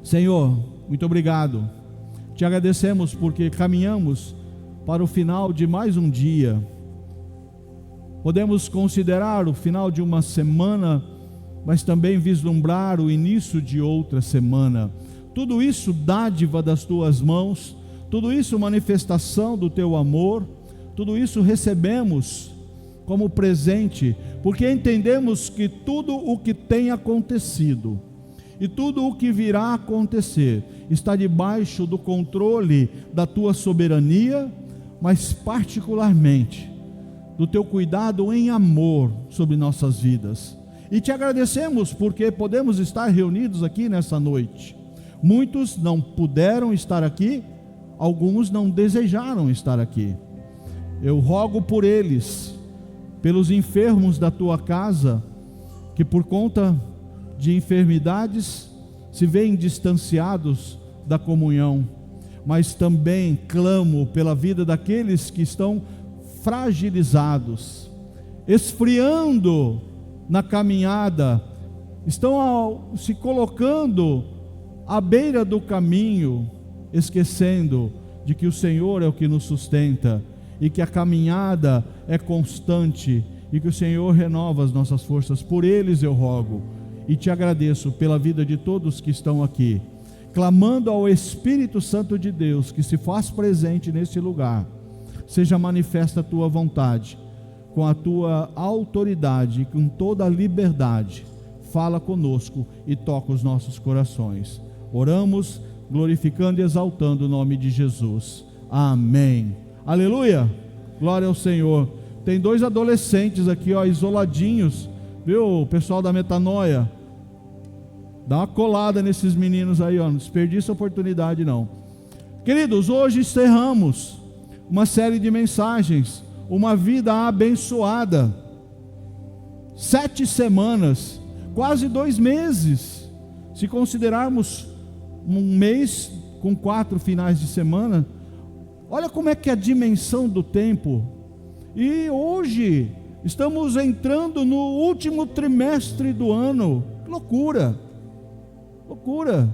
Senhor, muito obrigado. Te agradecemos porque caminhamos para o final de mais um dia. Podemos considerar o final de uma semana, mas também vislumbrar o início de outra semana. Tudo isso dádiva das tuas mãos, tudo isso manifestação do teu amor, tudo isso recebemos como presente, porque entendemos que tudo o que tem acontecido e tudo o que virá a acontecer está debaixo do controle da tua soberania, mas particularmente do teu cuidado em amor sobre nossas vidas. E te agradecemos porque podemos estar reunidos aqui nessa noite. Muitos não puderam estar aqui, alguns não desejaram estar aqui. Eu rogo por eles, pelos enfermos da tua casa, que por conta de enfermidades se veem distanciados da comunhão, mas também clamo pela vida daqueles que estão fragilizados, esfriando na caminhada, estão se colocando à beira do caminho, esquecendo de que o Senhor é o que nos sustenta, e que a caminhada é constante, e que o Senhor renova as nossas forças. Por eles eu rogo, e te agradeço pela vida de todos que estão aqui, clamando ao Espírito Santo de Deus, que se faz presente nesse lugar. Seja manifesta a tua vontade, com a tua autoridade, com toda a liberdade. Fala conosco e toca os nossos corações. Oramos, glorificando e exaltando o nome de Jesus. Amém. Aleluia. Glória ao Senhor. Tem 2 adolescentes aqui, ó, isoladinhos, viu, pessoal da Metanoia? Dá uma colada nesses meninos aí, ó, não desperdiça a oportunidade não. Queridos, hoje encerramos uma série de mensagens, uma vida abençoada. 7 semanas, quase 2 meses, se considerarmos um mês com 4 finais de semana. Olha como é que é a dimensão do tempo. E hoje estamos entrando no último trimestre do ano. Que loucura, loucura.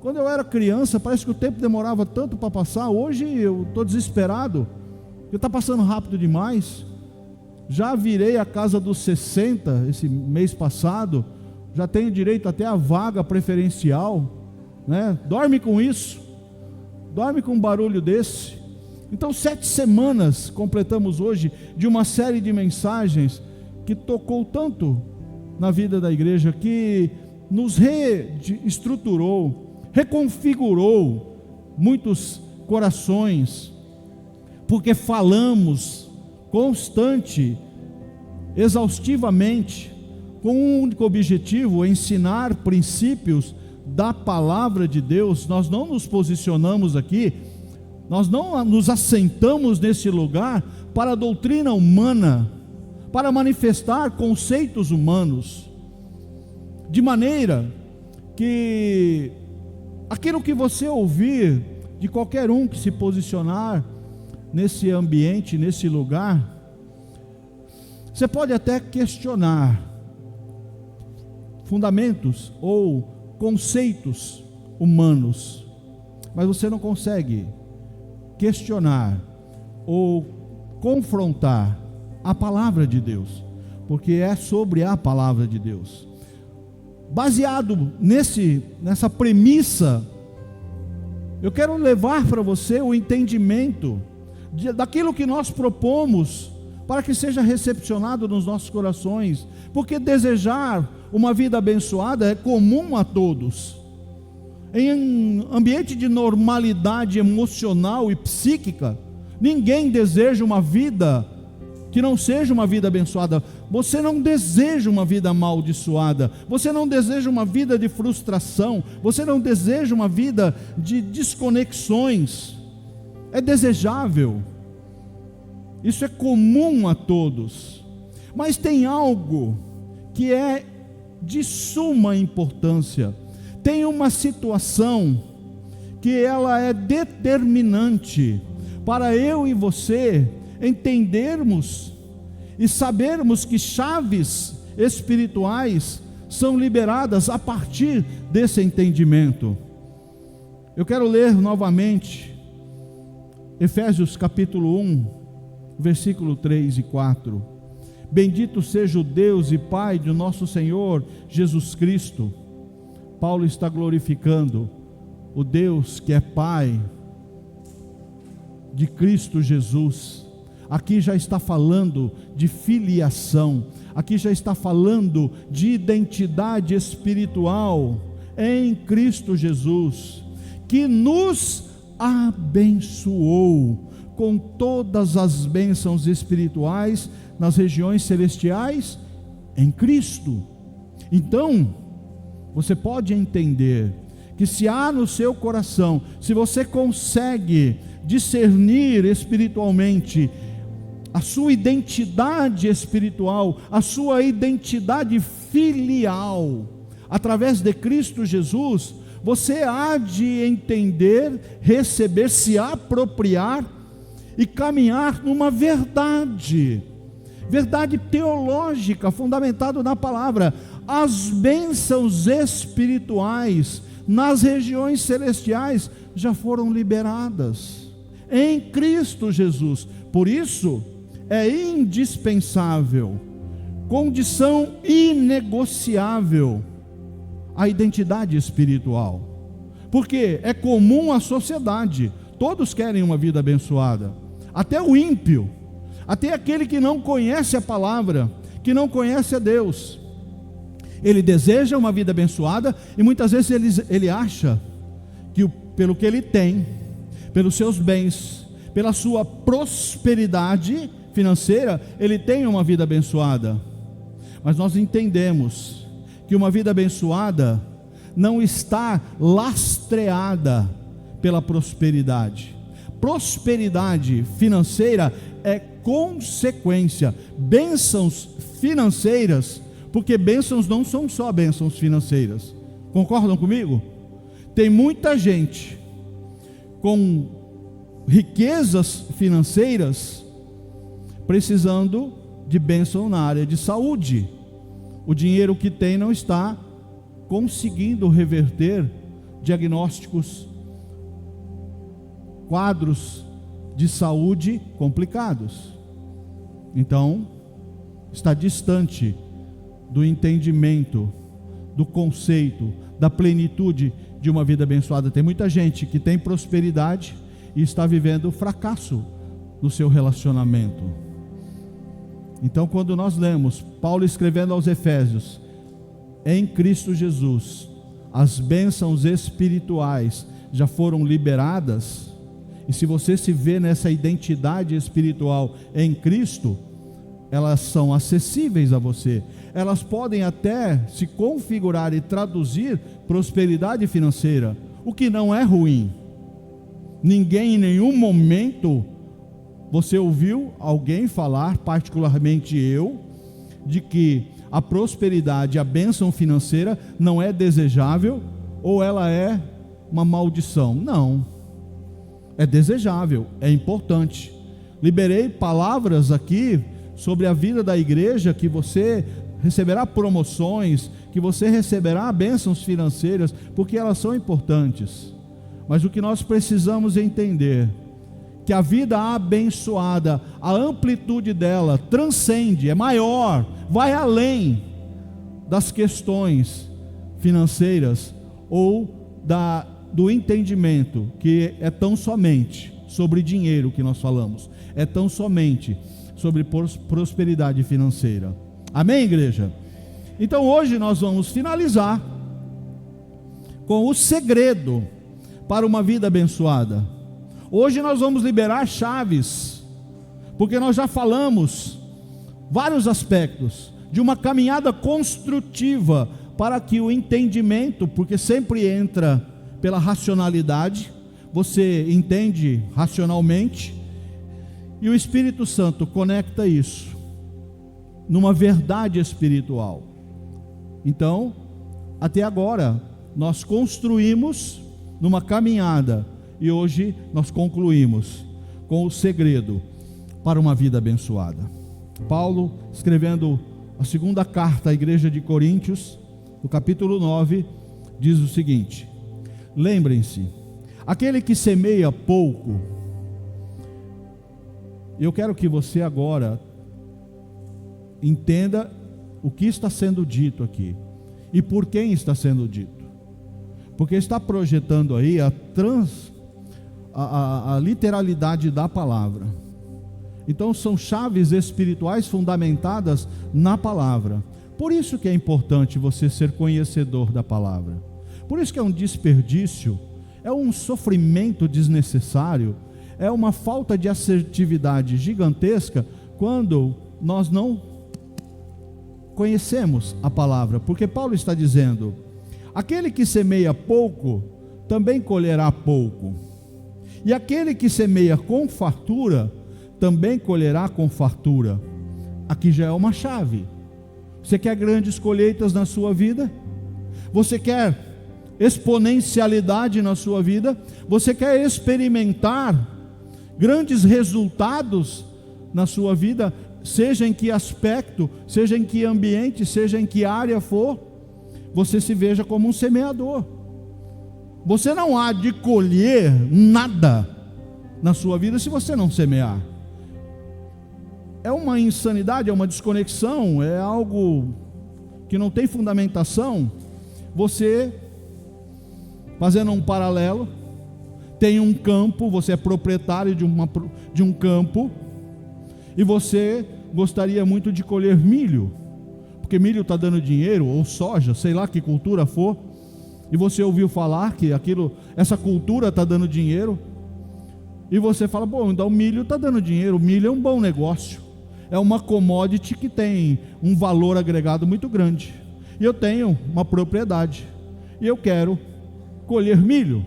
Quando eu era criança, parece que o tempo demorava tanto para passar. Hoje eu estou desesperado, porque está passando rápido demais. Já virei a casa dos 60 esse mês passado, já tenho direito até a vaga preferencial, né? Dorme com isso, dorme com um barulho desse. Então 7 semanas completamos hoje de uma série de mensagens que tocou tanto na vida da igreja, que nos reestruturou, reconfigurou muitos corações, porque falamos constante, exaustivamente, com um único objetivo: ensinar princípios da palavra de Deus. Nós não nos posicionamos aqui, nós não nos assentamos nesse lugar para a doutrina humana, para manifestar conceitos humanos, de maneira que aquilo que você ouvir de qualquer um que se posicionar nesse ambiente, nesse lugar, você pode até questionar fundamentos ou conceitos humanos, mas você não consegue questionar ou confrontar a palavra de Deus, porque é sobre a palavra de Deus. Baseado nessa premissa, eu quero levar para você o entendimento daquilo que nós propomos, para que seja recepcionado nos nossos corações, porque desejar uma vida abençoada é comum a todos. Em ambiente de normalidade emocional e psíquica, ninguém deseja uma vida que não seja uma vida abençoada. Você não deseja uma vida amaldiçoada, você não deseja uma vida de frustração, você não deseja uma vida de desconexões. É desejável, isso é comum a todos, mas tem algo que é de suma importância. Tem uma situação que ela é determinante para eu e você entendermos e sabermos que chaves espirituais são liberadas a partir desse entendimento. Eu quero ler novamente Efésios capítulo 1, versículo 3 e 4. Bendito seja o Deus e Pai de nosso Senhor Jesus Cristo. Paulo está glorificando o Deus que é Pai de Cristo Jesus. Aqui já está falando de filiação, aqui já está falando de identidade espiritual em Cristo Jesus, que nos abençoou com todas as bênçãos espirituais nas regiões celestiais em Cristo. Então, você pode entender que se há no seu coração, se você consegue discernir espiritualmente a sua identidade espiritual, a sua identidade filial, através de Cristo Jesus, você há de entender, receber, se apropriar e caminhar numa verdade teológica, fundamentada na palavra. As bênçãos espirituais nas regiões celestiais já foram liberadas em Cristo Jesus. Por isso, é indispensável, condição inegociável, a identidade espiritual. Porque é comum à sociedade, todos querem uma vida abençoada, até o ímpio, até aquele que não conhece a palavra, que não conhece a Deus. Ele deseja uma vida abençoada e muitas vezes ele acha que pelo que ele tem, pelos seus bens, pela sua prosperidade financeira, ele tem uma vida abençoada. Mas nós entendemos que uma vida abençoada não está lastreada pela prosperidade. Prosperidade financeira é consequência. Bênçãos financeiras, porque bênçãos não são só bênçãos financeiras. Concordam comigo? Tem muita gente com riquezas financeiras precisando de bênção na área de saúde. O dinheiro que tem não está conseguindo reverter diagnósticos, quadros de saúde complicados. Então, está distante do entendimento, do conceito, da plenitude de uma vida abençoada. Tem muita gente que tem prosperidade e está vivendo fracasso no seu relacionamento. Então, quando nós lemos Paulo escrevendo aos Efésios, em Cristo Jesus, as bênçãos espirituais já foram liberadas, e se você se vê nessa identidade espiritual em Cristo, elas são acessíveis a você. Elas podem até se configurar e traduzir prosperidade financeira, o que não é ruim. Ninguém em nenhum momento você ouviu alguém falar, particularmente eu, de que a prosperidade, a bênção financeira não é desejável ou ela é uma maldição. Não, é desejável, é importante. Liberei palavras aqui sobre a vida da igreja, que você receberá promoções, que você receberá bênçãos financeiras, porque elas são importantes. Mas o que nós precisamos entender, que a vida abençoada, a amplitude dela transcende, é maior, vai além das questões financeiras ou do entendimento, que é tão somente sobre dinheiro que nós falamos, é tão somente sobre prosperidade financeira. Amém, igreja? Então hoje nós vamos finalizar com o segredo para uma vida abençoada. Hoje nós vamos liberar chaves, porque nós já falamos vários aspectos de uma caminhada construtiva para que o entendimento, porque sempre entra pela racionalidade, você entende racionalmente, e o Espírito Santo conecta isso numa verdade espiritual. Então, até agora, nós construímos numa caminhada, e hoje nós concluímos com o segredo para uma vida abençoada. Paulo, escrevendo a segunda carta à igreja de Coríntios, no capítulo 9, diz o seguinte: lembrem-se, Aquele que semeia pouco. Eu quero que você agora entenda o que está sendo dito aqui e por quem está sendo dito, porque está projetando aí a literalidade da palavra. Então são chaves espirituais fundamentadas na palavra. Por isso que é importante você ser conhecedor da palavra. Por isso que é um desperdício, é um sofrimento desnecessário, é uma falta de assertividade gigantesca quando nós não conhecemos a palavra. Porque Paulo está dizendo: aquele que semeia pouco, também colherá pouco. E aquele que semeia com fartura, também colherá com fartura. Aqui já é uma chave. Você quer grandes colheitas na sua vida? Você quer exponencialidade na sua vida? Você quer experimentar grandes resultados na sua vida? Seja em que aspecto, seja em que ambiente, seja em que área for, você se veja como um semeador. Você não há de colher nada na sua vida se você não semear. É uma insanidade, é uma desconexão, é algo que não tem fundamentação. Você, fazendo um paralelo, tem um campo, você é proprietário de um campo, e você gostaria muito de colher milho, porque milho está dando dinheiro, ou soja, sei lá que cultura for, e você ouviu falar que essa cultura está dando dinheiro, e você fala: bom, então o milho está dando dinheiro, o milho é um bom negócio, é uma commodity que tem um valor agregado muito grande, e eu tenho uma propriedade, e eu quero colher milho.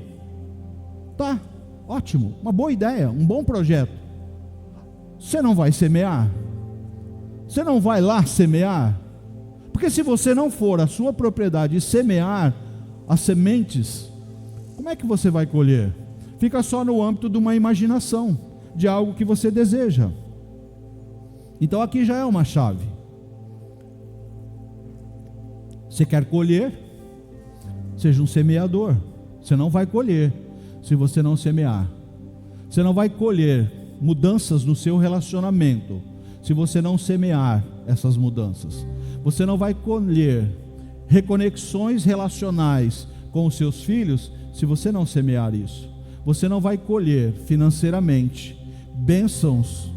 Tá, ótimo, uma boa ideia, um bom projeto. Você não vai semear? Você não vai lá semear? Porque se você não for à sua propriedade e semear as sementes, como é que você vai colher? Fica só no âmbito de uma imaginação, de algo que você deseja. Então aqui já é uma chave. Você quer colher? Seja um semeador. Você não vai colher se você não semear. Você não vai colher mudanças no seu relacionamento se você não semear essas mudanças. Você não vai colher reconexões relacionais com os seus filhos se você não semear isso. Você não vai colher financeiramente bênçãos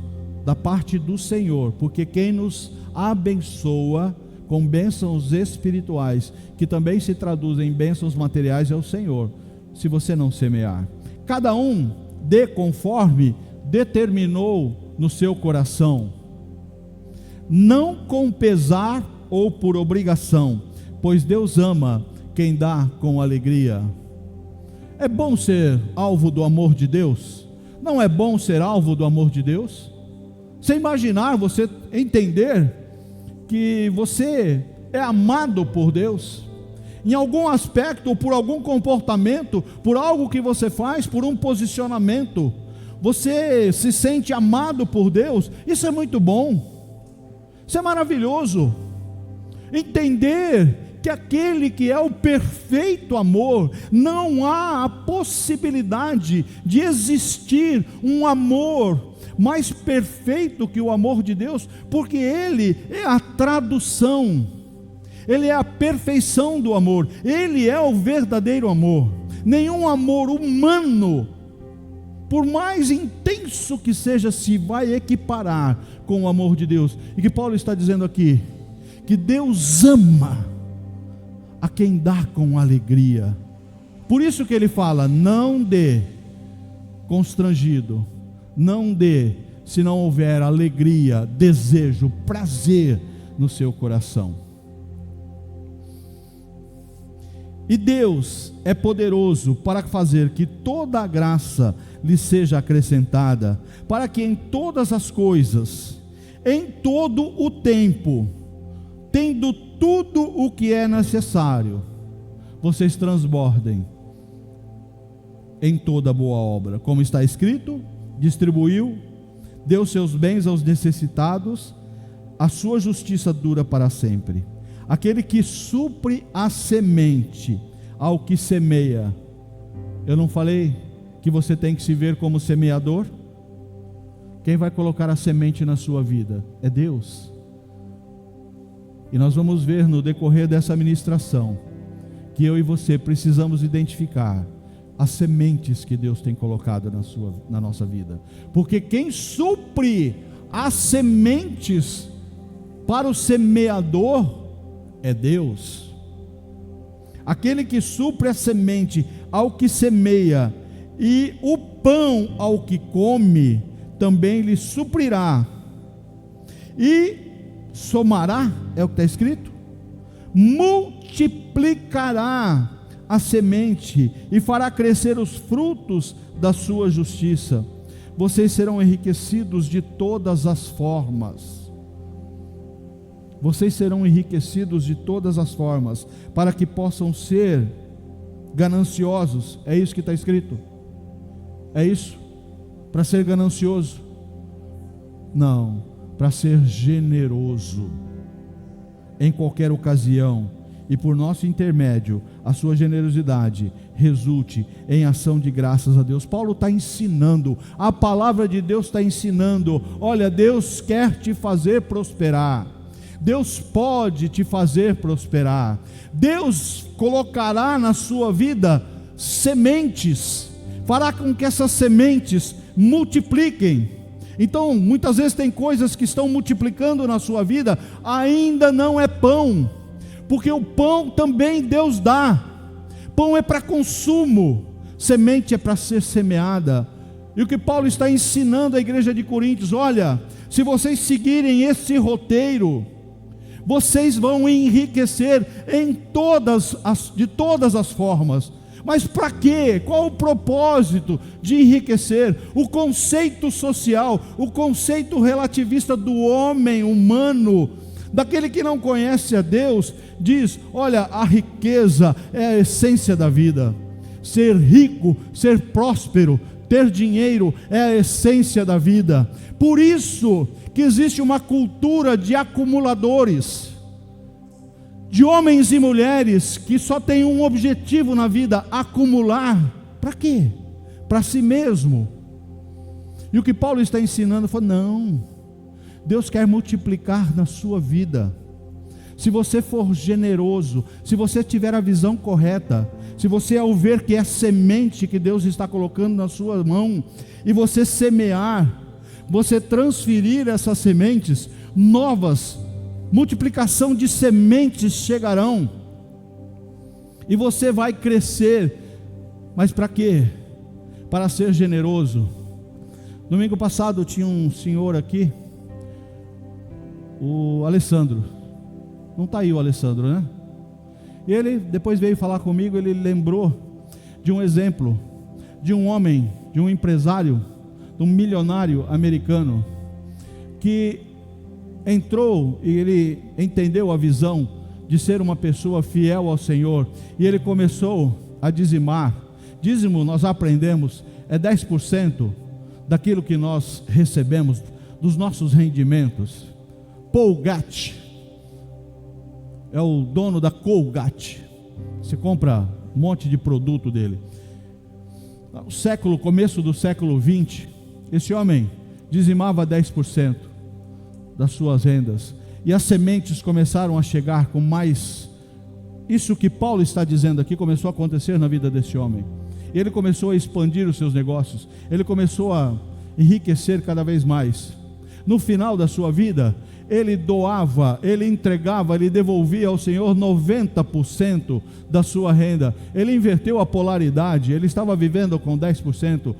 da parte do Senhor, porque quem nos abençoa com bênçãos espirituais, que também se traduzem em bênçãos materiais, é o Senhor, se você não semear. Cada um dê conforme determinou no seu coração, não com pesar ou por obrigação, pois Deus ama quem dá com alegria. É bom ser alvo do amor de Deus? Não é bom ser alvo do amor de Deus? Você imaginar, você entender que você é amado por Deus, em algum aspecto, ou por algum comportamento, por algo que você faz, por um posicionamento, você se sente amado por Deus. Isso é muito bom, isso é maravilhoso. Entender que aquele que é o perfeito amor, não há a possibilidade de existir um amor mais perfeito que o amor de Deus, porque Ele é a tradução, Ele é a perfeição do amor, Ele é o verdadeiro amor. Nenhum amor humano, por mais intenso que seja, se vai equiparar com o amor de Deus. E que Paulo está dizendo aqui, que Deus ama a quem dá com alegria. Por isso que ele fala: não dê constrangido, não dê se não houver alegria, desejo, prazer no seu coração. E Deus é poderoso para fazer que toda a graça lhe seja acrescentada, para que em todas as coisas, em todo o tempo, tendo tudo o que é necessário, vocês transbordem em toda boa obra. Como está escrito: distribuiu, deu seus bens aos necessitados, a sua justiça dura para sempre. Aquele que supre a semente ao que semeia. Eu não falei que você tem que se ver como semeador? Quem vai colocar a semente na sua vida? É Deus. E nós vamos ver no decorrer dessa ministração que eu e você precisamos identificar as sementes que Deus tem colocado na nossa vida. Porque quem supre as sementes para o semeador é Deus. Aquele que supre a semente ao que semeia e o pão ao que come, também lhe suprirá e somará, é o que está escrito, multiplicará a semente e fará crescer os frutos da sua justiça. Vocês serão enriquecidos de todas as formas. Vocês serão enriquecidos de todas as formas, para que possam ser gananciosos. É isso que está escrito? É isso? Para ser ganancioso? Não, para ser generoso em qualquer ocasião, e por nosso intermédio a sua generosidade resulte em ação de graças a Deus. Paulo está ensinando, a palavra de Deus está ensinando: olha, Deus quer te fazer prosperar, Deus pode te fazer prosperar, Deus colocará na sua vida sementes, fará com que essas sementes multipliquem. Então, muitas vezes tem coisas que estão multiplicando na sua vida, ainda não é pão, porque o pão também Deus dá. Pão é para consumo, semente é para ser semeada. E o que Paulo está ensinando à igreja de Coríntios: olha, se vocês seguirem esse roteiro, vocês vão enriquecer de todas as formas. Mas para quê? Qual o propósito de enriquecer? O conceito social, o conceito relativista do homem humano, daquele que não conhece a Deus, diz: olha, a riqueza é a essência da vida. Ser rico, ser próspero, ter dinheiro é a essência da vida. Por isso que existe uma cultura de acumuladores, de homens e mulheres que só têm um objetivo na vida: acumular. Para quê? Para si mesmo. E o que Paulo está ensinando foi: não, Deus quer multiplicar na sua vida. Se você for generoso, se você tiver a visão correta, se você, ao ver que é semente que Deus está colocando na sua mão, e você semear, você transferir essas sementes, novas multiplicação de sementes chegarão, e você vai crescer. Mas para quê? Para ser generoso. Domingo passado tinha um senhor aqui, o Alessandro. Não está aí o Alessandro, né? E ele depois veio falar comigo. Ele lembrou de um exemplo, de um homem, de um empresário, de um milionário americano, que entrou e ele entendeu a visão de ser uma pessoa fiel ao Senhor, e ele começou a dizimar. Dízimo, nós aprendemos, é 10% daquilo que nós recebemos, dos nossos rendimentos. Paul Gatt é o dono da Colgate. Você compra um monte de produto dele. No começo do século 20, esse homem dizimava 10% das suas rendas, e as sementes começaram a chegar com mais. Isso que Paulo está dizendo aqui começou a acontecer na vida desse homem. Ele começou a expandir os seus negócios, ele começou a enriquecer cada vez mais. No final da sua vida, ele doava, ele entregava, ele devolvia ao Senhor 90% da sua renda. Ele inverteu a polaridade, ele estava vivendo com 10%.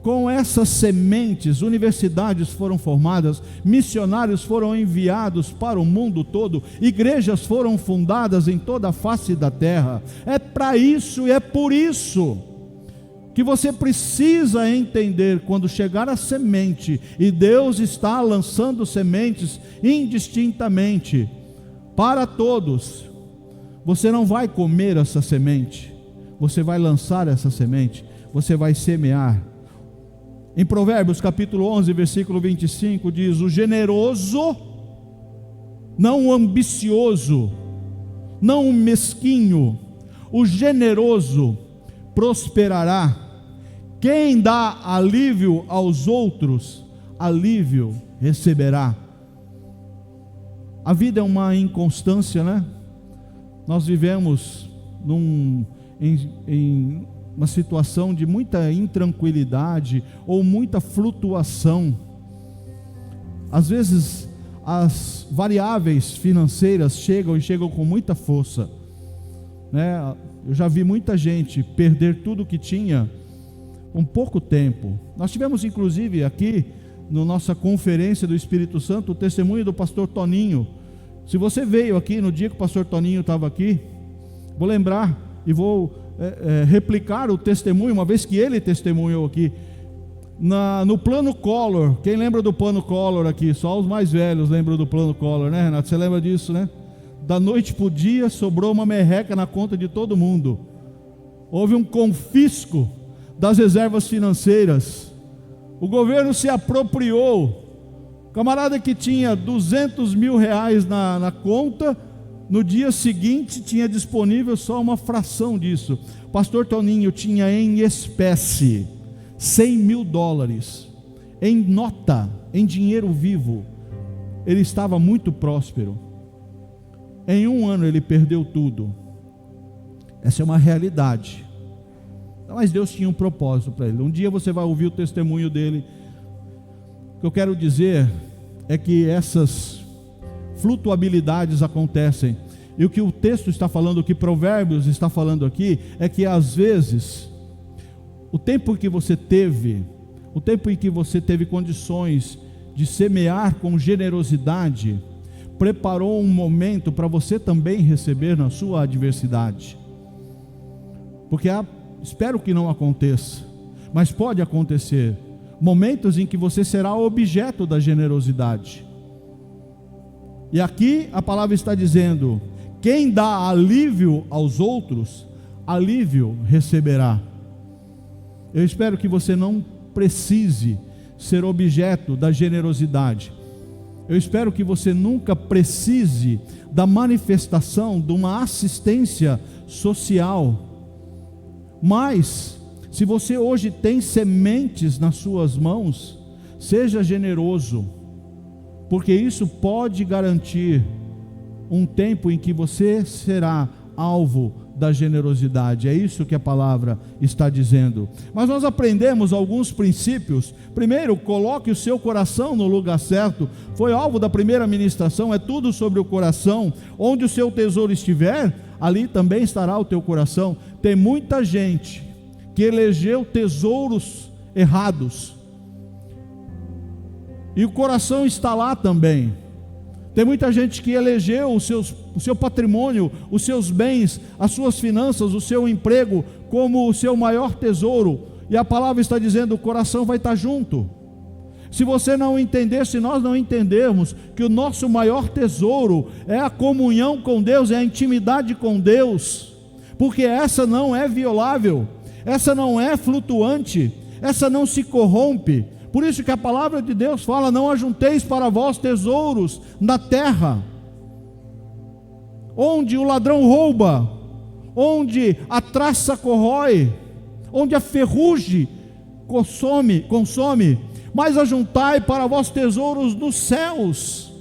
Com essas sementes, universidades foram formadas, missionários foram enviados para o mundo todo, igrejas foram fundadas em toda a face da terra. É para isso e é por isso que você precisa entender: quando chegar a semente, e Deus está lançando sementes indistintamente para todos, você não vai comer essa semente, você vai lançar essa semente, você vai semear. Em Provérbios capítulo 11, versículo 25 diz: o generoso, não o ambicioso, não o mesquinho, o generoso prosperará. Quem dá alívio aos outros, alívio receberá. A vida é uma inconstância, né? Nós vivemos em uma situação de muita intranquilidade ou muita flutuação. Às vezes as variáveis financeiras chegam com muita força, né? Eu já vi muita gente perder tudo que tinha com pouco tempo. Nós tivemos inclusive aqui na nossa conferência do Espírito Santo o testemunho do pastor Toninho. Se você veio aqui no dia que o pastor Toninho estava aqui, vou lembrar e vou replicar o testemunho, uma vez que ele testemunhou aqui no plano Collor. Quem lembra do plano Collor aqui? Só os mais velhos lembram do plano Collor, né, Renato? Você lembra disso, né? Da noite para o dia sobrou uma merreca na conta de todo mundo. Houve um confisco das reservas financeiras. O governo se apropriou. O camarada que tinha 200 mil reais na conta, no dia seguinte tinha disponível só uma fração disso. Pastor Toninho tinha em espécie 100 mil dólares, em nota, em dinheiro vivo. Ele estava muito próspero. Em um ano ele perdeu tudo. Essa é uma realidade. Mas Deus tinha um propósito para ele. Um dia você vai ouvir o testemunho dele. O que eu quero dizer é que essas flutuabilidades acontecem. E o que o texto está falando, o que Provérbios está falando aqui, é que às vezes, o tempo em que você teve condições de semear com generosidade, preparou um momento para você também receber na sua adversidade. Porque espero que não aconteça, mas pode acontecer momentos em que você será objeto da generosidade. E aqui a palavra está dizendo: quem dá alívio aos outros, alívio receberá. Eu espero que você não precise ser objeto da generosidade. Eu espero que você nunca precise da manifestação de uma assistência social. Mas, se você hoje tem sementes nas suas mãos, seja generoso, porque isso pode garantir um tempo em que você será alvo da generosidade. É isso que a palavra está dizendo. Mas nós aprendemos alguns princípios. Primeiro, coloque o seu coração no lugar certo. Foi alvo da primeira ministração. É tudo sobre o coração. Onde o seu tesouro estiver, ali também estará o teu coração. Tem muita gente que elegeu tesouros errados, e o coração está lá também. Tem muita gente que elegeu o seu patrimônio, os seus bens, as suas finanças, o seu emprego como o seu maior tesouro, e a palavra está dizendo: o coração vai estar junto. Se você não entender, se nós não entendermos que o nosso maior tesouro é a comunhão com Deus, é a intimidade com Deus, porque essa não é violável, essa não é flutuante, essa não se corrompe. Por isso que a palavra de Deus fala: não ajunteis para vós tesouros na terra, onde o ladrão rouba, onde a traça corrói, onde a ferrugem consome, mas ajuntai para vós tesouros dos céus.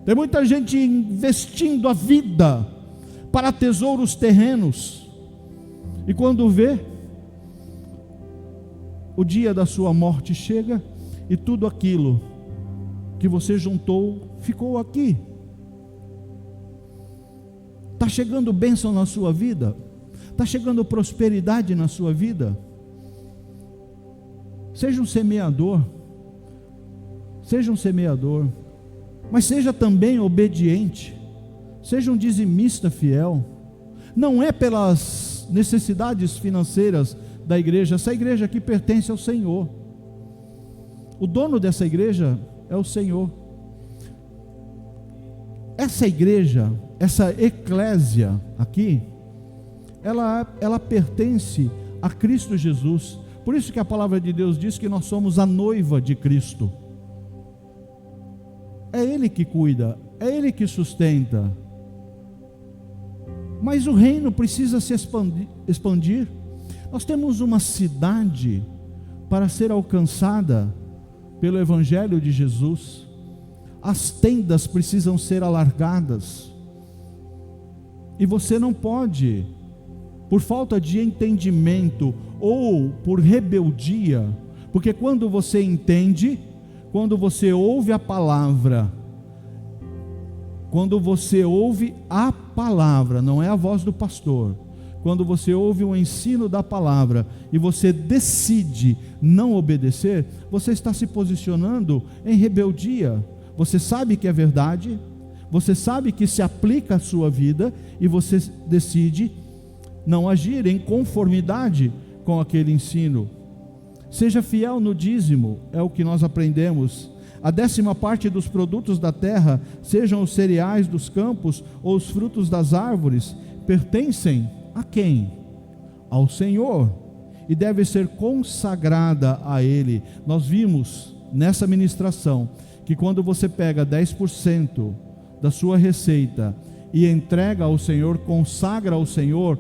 Tem muita gente investindo a vida para tesouros terrenos, e quando vê, o dia da sua morte chega e tudo aquilo que você juntou ficou aqui. Está chegando bênção na sua vida? Está chegando prosperidade na sua vida? Seja um semeador, mas seja também obediente, seja um dizimista fiel. Não é pelas necessidades financeiras da igreja. Essa igreja aqui pertence ao Senhor. O dono dessa igreja é o Senhor. Essa igreja, essa eclésia aqui, ela pertence a Cristo Jesus. Por isso que a palavra de Deus diz que nós somos a noiva de Cristo. É Ele que cuida, é Ele que sustenta. Mas o reino precisa se expandir. Nós temos uma cidade para ser alcançada pelo Evangelho de Jesus. As tendas precisam ser alargadas. E você não pode, por falta de entendimento ou por rebeldia, porque quando você entende, quando você ouve a palavra, não é a voz do pastor, quando você ouve o ensino da palavra e você decide não obedecer, você está se posicionando em rebeldia. Você sabe que é verdade, você sabe que se aplica à sua vida e você decide não agir em conformidade com aquele ensino. Seja fiel no dízimo, é o que nós aprendemos. A 10ª dos produtos da terra, sejam os cereais dos campos ou os frutos das árvores, pertencem a quem? Ao Senhor, e deve ser consagrada a Ele. Nós vimos nessa ministração que quando você pega 10% da sua receita e entrega ao Senhor, consagra ao Senhor,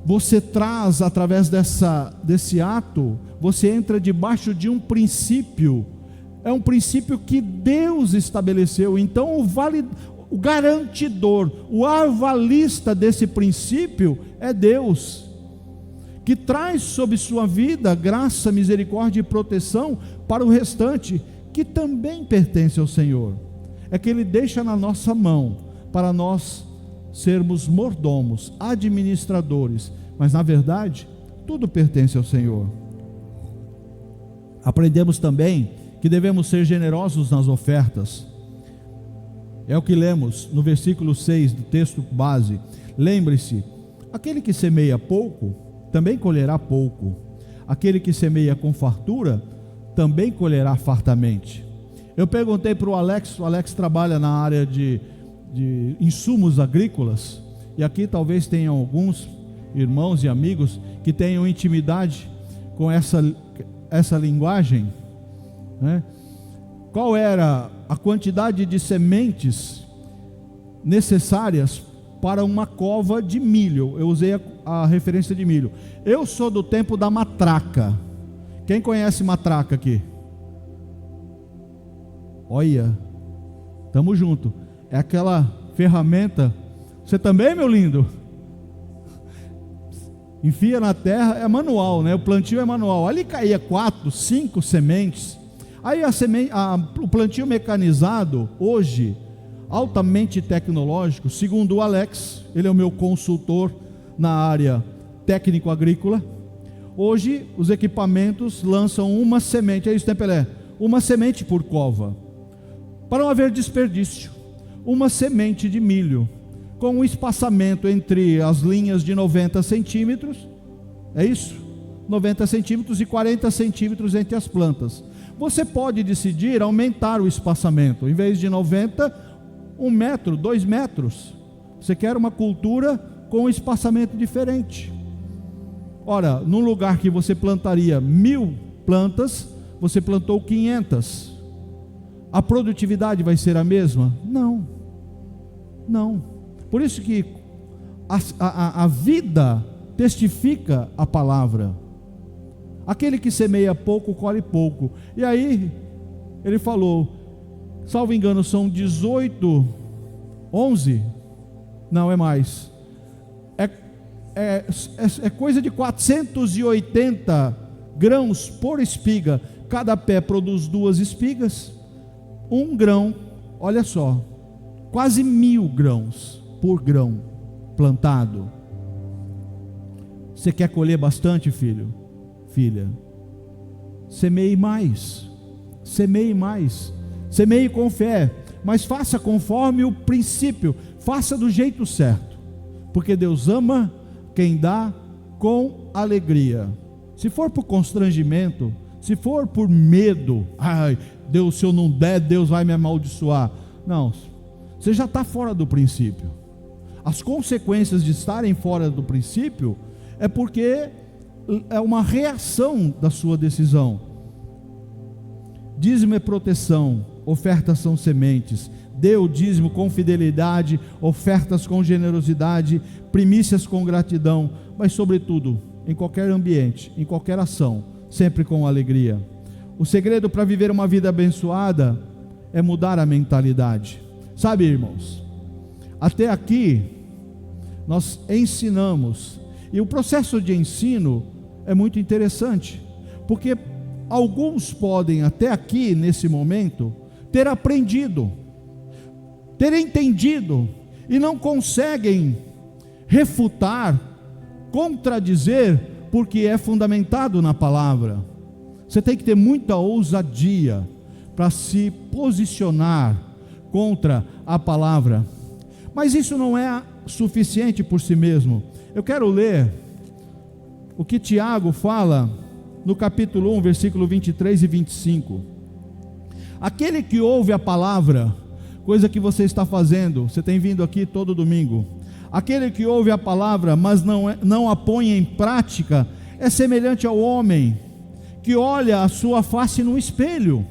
você traz através desse ato, você entra debaixo de um princípio. É um princípio que Deus estabeleceu. Então o garantidor, o avalista desse princípio é Deus, que traz sobre sua vida graça, misericórdia e proteção para o restante, que também pertence ao Senhor. É que Ele deixa na nossa mão, para nós sermos mordomos, administradores, mas na verdade, tudo pertence ao Senhor. Aprendemos também que devemos ser generosos nas ofertas. É o que lemos no versículo 6 do texto base. Lembre-se, aquele que semeia pouco, também colherá pouco. Aquele que semeia com fartura, também colherá fartamente. Eu perguntei para o Alex trabalha na área de insumos agrícolas, e aqui talvez tenham alguns irmãos e amigos que tenham intimidade com essa linguagem, né? Qual era a quantidade de sementes necessárias para uma cova de milho? Eu usei a referência de milho. Eu sou do tempo da matraca. Quem conhece matraca aqui? Olha, estamos juntos. É aquela ferramenta. Você também, meu lindo? Enfia na terra, é manual, né? O plantio é manual. Ali caía 4, 5 sementes. Aí o plantio mecanizado, hoje, altamente tecnológico, segundo o Alex, ele é o meu consultor na área técnico-agrícola. Hoje, os equipamentos lançam uma semente, é isso, né, Pelé? Uma semente por cova, para não haver desperdício. Uma semente de milho, com um espaçamento entre as linhas de 90 centímetros, é isso? 90 centímetros e 40 centímetros entre as plantas. Você pode decidir aumentar o espaçamento, em vez de 90, 1 metro, 2 metros. Você quer uma cultura com um espaçamento diferente. Ora, num lugar que você plantaria 1000 plantas, você plantou 500. A produtividade vai ser a mesma? Não. Por isso que a vida testifica a palavra. Aquele que semeia pouco, colhe pouco. E aí, ele falou, salvo engano, são 18, 11? Não, é mais. É coisa de 480 grãos por espiga. Cada pé produz 2 espigas. 1 grão, olha só, quase 1000 grãos por grão plantado. Você quer colher bastante, filho? Filha, semeie mais, semeie com fé, mas faça conforme o princípio, faça do jeito certo, porque Deus ama quem dá com alegria. Se for por constrangimento, se for por medo, Deus, se eu não der, Deus vai me amaldiçoar. Não, você já está fora do princípio. As consequências de estarem fora do princípio é porque é uma reação da sua decisão. Dízimo é proteção, ofertas são sementes. Dê o dízimo com fidelidade, ofertas com generosidade, primícias com gratidão, mas sobretudo, em qualquer ambiente, em qualquer ação, sempre com alegria. O segredo para viver uma vida abençoada é mudar a mentalidade. Sabe, irmãos, até aqui nós ensinamos, e o processo de ensino é muito interessante, porque alguns podem até aqui, nesse momento, ter aprendido, ter entendido, e não conseguem refutar, contradizer, porque é fundamentado na palavra. Você tem que ter muita ousadia para se posicionar contra a palavra. Mas isso não é suficiente por si mesmo. Eu quero ler o que Tiago fala no capítulo 1, versículo 23 e 25. Aquele que ouve a palavra, coisa que você está fazendo, você tem vindo aqui todo domingo. Aquele que ouve a palavra, mas não a põe em prática, é semelhante ao homem que olha a sua face no espelho,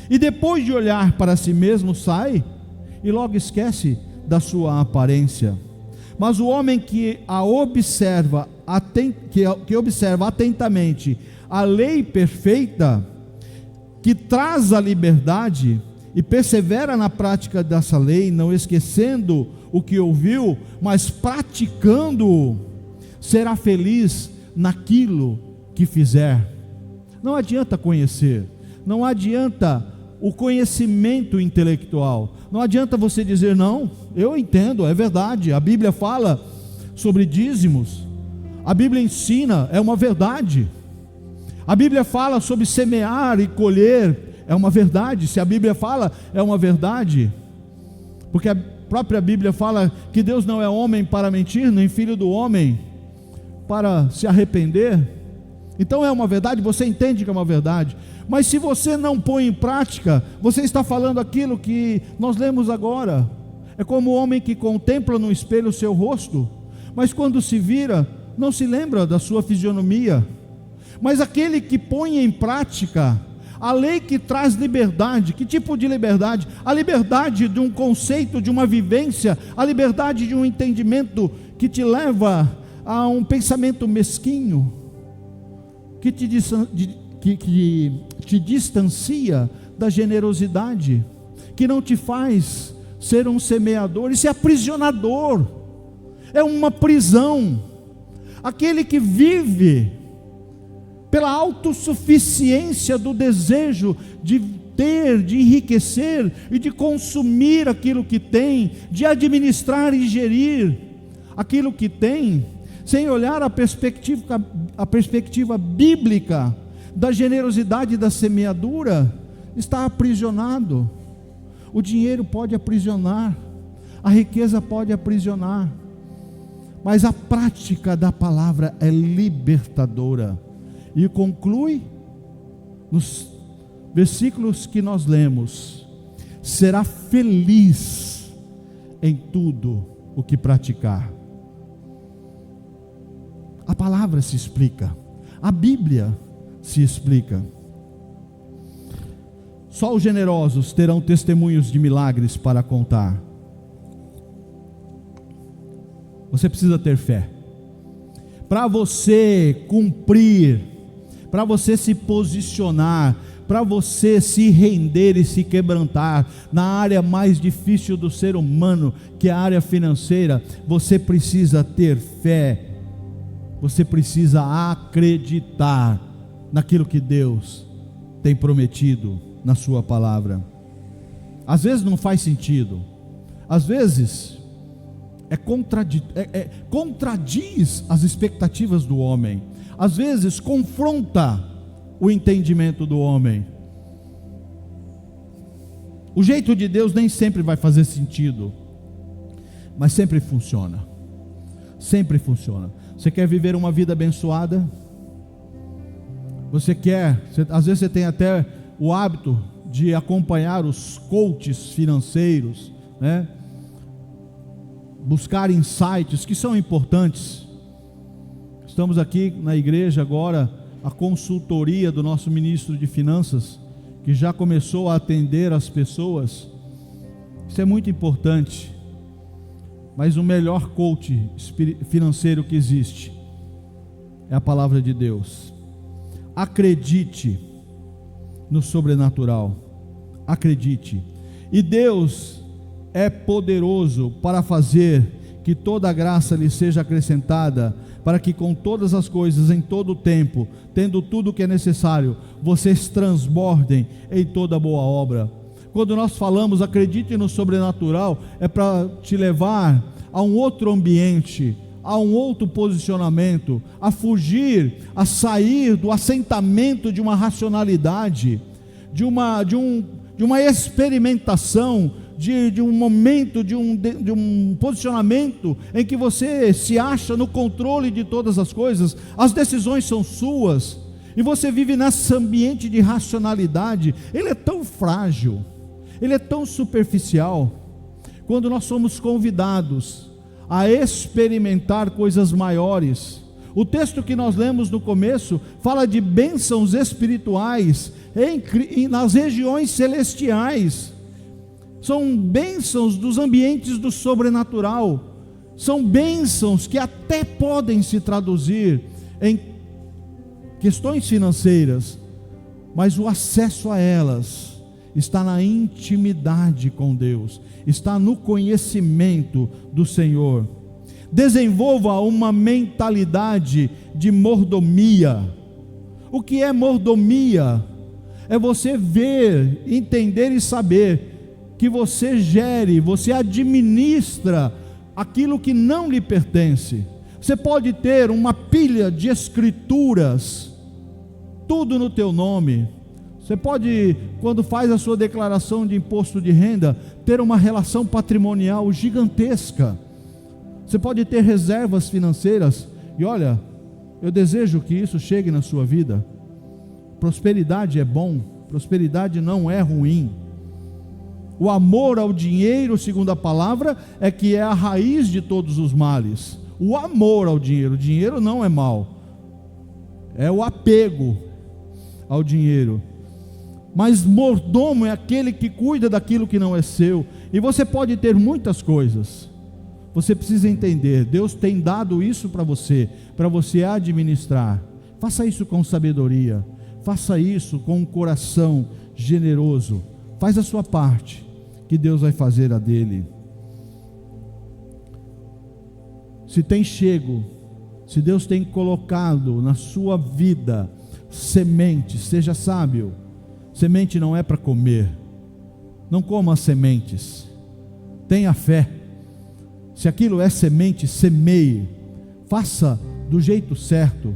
e depois de olhar para si mesmo, sai, e logo esquece da sua aparência. Mas o homem que observa atentamente a lei perfeita, que traz a liberdade, e persevera na prática dessa lei, não esquecendo o que ouviu, mas praticando-o, será feliz naquilo que fizer. Não adianta conhecer, não adianta o conhecimento intelectual, não adianta você dizer, não, eu entendo, é verdade, a Bíblia fala sobre dízimos, a Bíblia ensina, é uma verdade, a Bíblia fala sobre semear e colher, é uma verdade. Se a Bíblia fala, é uma verdade, porque a própria Bíblia fala que Deus não é homem para mentir, nem filho do homem para se arrepender. Então é uma verdade, você entende que é uma verdade, mas se você não põe em prática, você está falando aquilo que nós lemos agora. É como o homem que contempla no espelho o seu rosto, mas quando se vira, não se lembra da sua fisionomia. Mas aquele que põe em prática a lei que traz liberdade, que tipo de liberdade? A liberdade de um conceito, de uma vivência, a liberdade de um entendimento que te leva a um pensamento mesquinho, que te distancia da generosidade, que não te faz ser um semeador. Isso é aprisionador, é uma prisão. Aquele que vive pela autossuficiência do desejo de ter, de enriquecer e de consumir aquilo que tem, de administrar e gerir aquilo que tem, sem olhar a perspectiva bíblica da generosidade e da semeadura, está aprisionado. O dinheiro pode aprisionar, a riqueza pode aprisionar, mas a prática da palavra é libertadora. E conclui nos versículos que nós lemos: será feliz em tudo o que praticar. A palavra se explica, a Bíblia se explica. Só os generosos terão testemunhos de milagres para contar. Você precisa ter fé para você cumprir, para você se posicionar, para você se render e se quebrantar na área mais difícil do ser humano, que é a área financeira. Você precisa ter fé, você precisa acreditar naquilo que Deus tem prometido na sua palavra. Às vezes não faz sentido, às vezes contradiz as expectativas do homem, às vezes confronta o entendimento do homem. O jeito de Deus nem sempre vai fazer sentido, mas sempre funciona. Sempre funciona. Você quer viver uma vida abençoada? Às vezes você tem até o hábito de acompanhar os coaches financeiros, né? Buscar insights que são importantes. Estamos aqui na igreja agora, a consultoria do nosso ministro de finanças, que já começou a atender as pessoas. Isso é muito importante. Mas o melhor coach financeiro que existe é a palavra de Deus. Acredite no sobrenatural. Acredite. E Deus é poderoso para fazer que toda a graça lhe seja acrescentada, para que com todas as coisas, em todo o tempo, tendo tudo o que é necessário, vocês transbordem em toda boa obra. Quando nós falamos acredite no sobrenatural, é para te levar a um outro ambiente, a um outro posicionamento, a fugir, a sair do assentamento de uma racionalidade, de uma experimentação, de um momento, de um posicionamento em que você se acha no controle de todas as coisas, as decisões são suas, e você vive nesse ambiente de racionalidade. Ele é tão frágil, ele é tão superficial. Quando nós somos convidados a experimentar coisas maiores, o texto que nós lemos no começo fala de bênçãos espirituais nas regiões celestiais. São bênçãos dos ambientes do sobrenatural, são bênçãos que até podem se traduzir em questões financeiras, mas o acesso a elas está na intimidade com Deus, está no conhecimento do Senhor. Desenvolva uma mentalidade de mordomia. O que é mordomia? É você ver, entender e saber que você gere, você administra aquilo que não lhe pertence. Você pode ter uma pilha de escrituras, tudo no teu nome. Você pode, quando faz a sua declaração de imposto de renda, ter uma relação patrimonial gigantesca. Você pode ter reservas financeiras, e olha, eu desejo que isso chegue na sua vida. Prosperidade é bom, prosperidade não é ruim. O amor ao dinheiro, segundo a palavra, é que é a raiz de todos os males. O amor ao dinheiro, o dinheiro não é mal, é o apego ao dinheiro. Mas mordomo é aquele que cuida daquilo que não é seu. E você pode ter muitas coisas, você precisa entender, Deus tem dado isso para você administrar. Faça isso com sabedoria, faça isso com um coração generoso. Faz a sua parte, que Deus vai fazer a dele. Se tem chego, se Deus tem colocado na sua vida semente, seja sábio. Semente não é para comer, não coma as sementes, tenha fé. Se aquilo é semente, semeie, faça do jeito certo.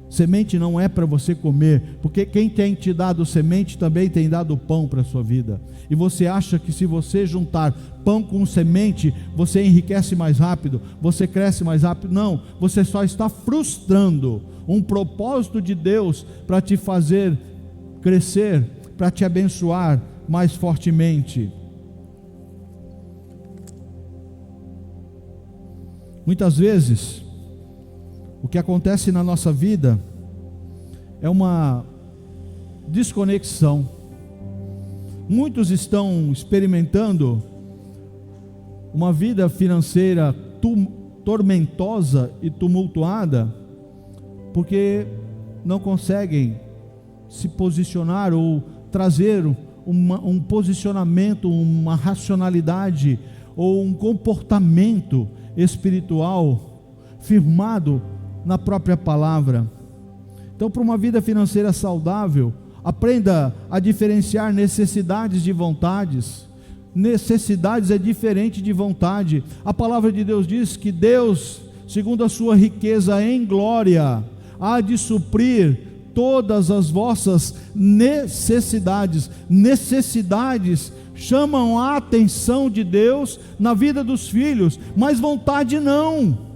Semente não é para você comer, porque quem tem te dado semente também tem dado pão para a sua vida. E você acha que se você juntar pão com semente, você enriquece mais rápido, você cresce mais rápido? Não, você só está frustrando um propósito de Deus para te fazer crescer, para te abençoar mais fortemente. Muitas vezes o que acontece na nossa vida é uma desconexão. Muitos estão experimentando uma vida financeira tormentosa e tumultuada, porque não conseguem se posicionar ou trazer um posicionamento, uma racionalidade ou um comportamento espiritual firmado na própria palavra. Então, para uma vida financeira saudável, aprenda a diferenciar necessidades de vontades. Necessidades é diferente de vontade. A palavra de Deus diz que Deus, segundo a sua riqueza em glória, há de suprir todas as vossas necessidades. Necessidades chamam a atenção de Deus na vida dos filhos, mas vontade não.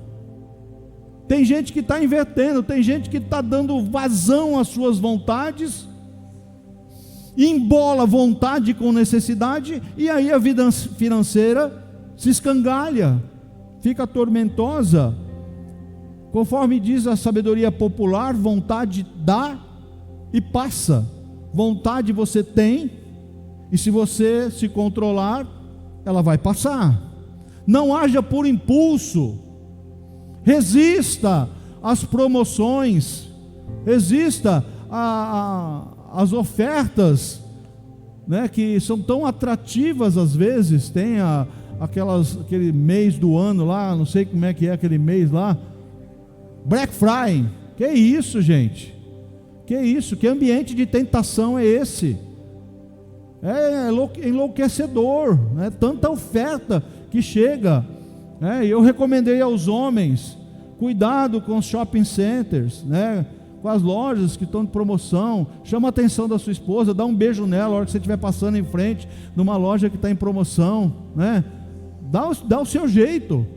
Tem gente que está invertendo, tem gente que está dando vazão às suas vontades, embola vontade com necessidade, e aí a vida financeira se escangalha, fica tormentosa. Conforme diz a sabedoria popular, vontade dá e passa. Vontade você tem, e se você se controlar, ela vai passar. Não haja por impulso, resista as promoções, exista as ofertas, né, que são tão atrativas às vezes. Tem aquele mês do ano lá, não sei como é que é aquele mês lá, Black Friday. Que isso, gente? Que isso? Que ambiente de tentação é esse? É enlouquecedor, né? Tanta oferta que chega, né? E eu recomendei aos homens: cuidado com os shopping centers, né? Com as lojas que estão de promoção. Chama a atenção da sua esposa, dá um beijo nela na hora que você estiver passando em frente numa loja que está em promoção, né? Dá o seu jeito,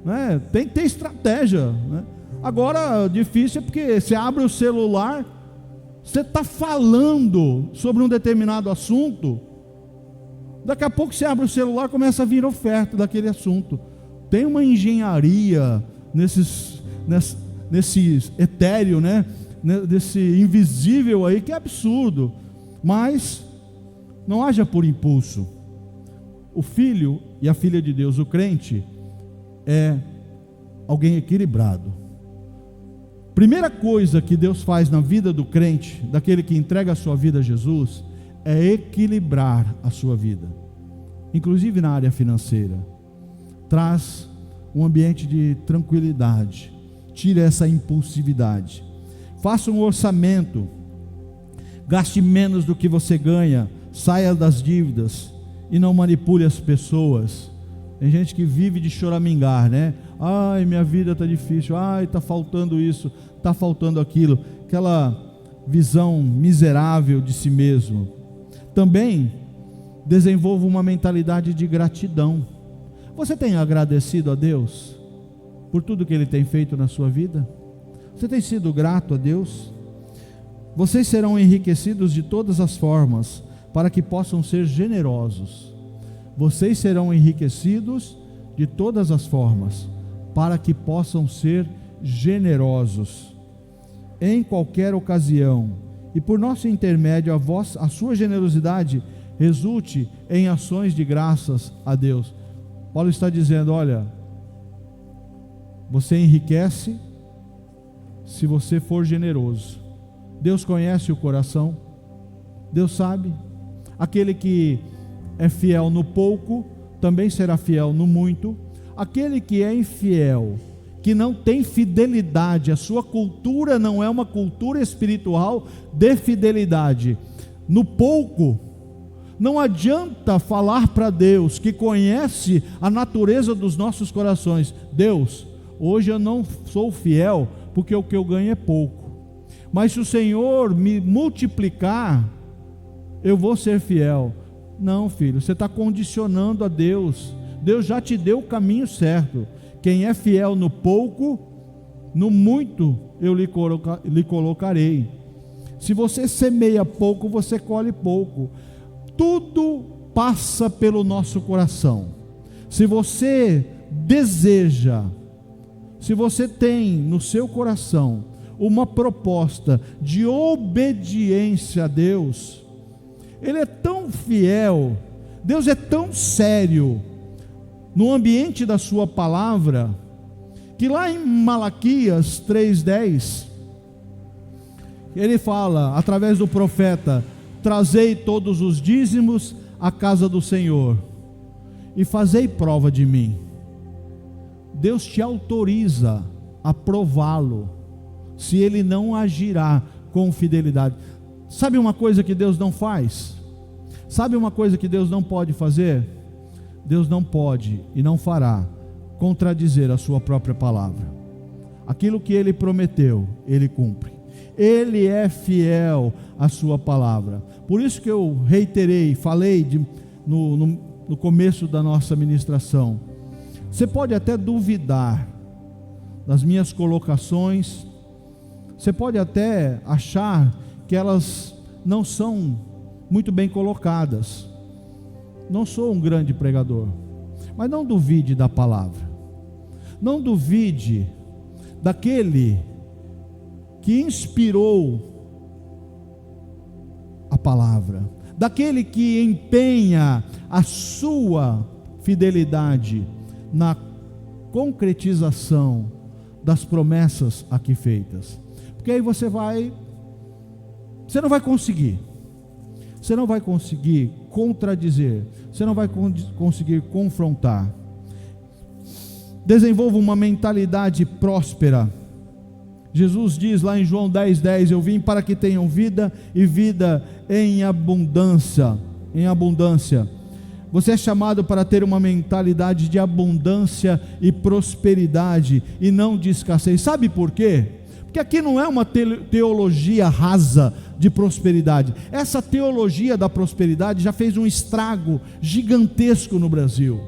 né? Tem que ter estratégia, né? Agora, difícil é porque você abre o celular, você está falando sobre um determinado assunto, daqui a pouco você abre o celular, começa a vir oferta daquele assunto. Tem uma engenharia nesse etéreo, né? Desse invisível aí, que é absurdo. Mas não haja por impulso. O filho e a filha de Deus, o crente, é alguém equilibrado. Primeira coisa que Deus faz na vida do crente, daquele que entrega a sua vida a Jesus, é equilibrar a sua vida, inclusive na área financeira. Traz um ambiente de tranquilidade, tira essa impulsividade. Faça um orçamento, gaste menos do que você ganha, saia das dívidas e não manipule as pessoas. Tem gente que vive de choramingar, né? Ai, minha vida está difícil, ai, está faltando isso, está faltando aquilo. Aquela visão miserável de si mesmo. Também desenvolva uma mentalidade de gratidão. Você tem agradecido a Deus por tudo que Ele tem feito na sua vida? Você tem sido grato a Deus? Vocês serão enriquecidos de todas as formas, para que possam ser generosos. Vocês serão enriquecidos de todas as formas, para que possam ser generosos em qualquer ocasião, e por nosso intermédio a sua generosidade resulte em ações de graças a Deus. Paulo está dizendo: olha, você enriquece se você for generoso. Deus conhece o coração, Deus sabe. Aquele que é fiel no pouco também será fiel no muito. Aquele que é infiel, que não tem fidelidade, a sua cultura não é uma cultura espiritual de fidelidade no pouco, não adianta falar para Deus, que conhece a natureza dos nossos corações: Deus, hoje eu não sou fiel porque o que eu ganho é pouco, mas se o Senhor me multiplicar, eu vou ser fiel. Não, filho, você está condicionando a Deus. Deus já te deu o caminho certo. Quem é fiel no pouco, no muito eu lhe colocarei. Se você semeia pouco, você colhe pouco. Tudo passa pelo nosso coração. Se você deseja, se você tem no seu coração uma proposta de obediência a Deus, Ele é tão fiel, Deus é tão sério no ambiente da sua palavra, que lá em Malaquias 3:10, ele fala, através do profeta: trazei todos os dízimos à casa do Senhor, e fazei prova de mim. Deus te autoriza a prová-lo, se Ele não agirá com fidelidade. Sabe uma coisa que Deus não faz? Sabe uma coisa que Deus não pode fazer? Deus não pode e não fará contradizer a sua própria palavra. Aquilo que Ele prometeu, Ele cumpre. Ele é fiel à sua palavra. Por isso que eu reiterei, falei no começo da nossa ministração. Você pode até duvidar das minhas colocações, você pode até achar que elas não são muito bem colocadas. Não sou um grande pregador, mas não duvide da palavra. Não duvide daquele que inspirou a palavra, daquele que empenha a sua fidelidade na concretização das promessas aqui feitas. Porque aí você não vai conseguir contradizer, você não vai conseguir confrontar. Desenvolva uma mentalidade próspera. Jesus diz lá em João 10:10, eu vim para que tenham vida e vida em abundância. Você é chamado para ter uma mentalidade de abundância e prosperidade, e não de escassez. Sabe por quê? Porque aqui não é uma teologia rasa de prosperidade. Essa teologia da prosperidade já fez um estrago gigantesco no Brasil.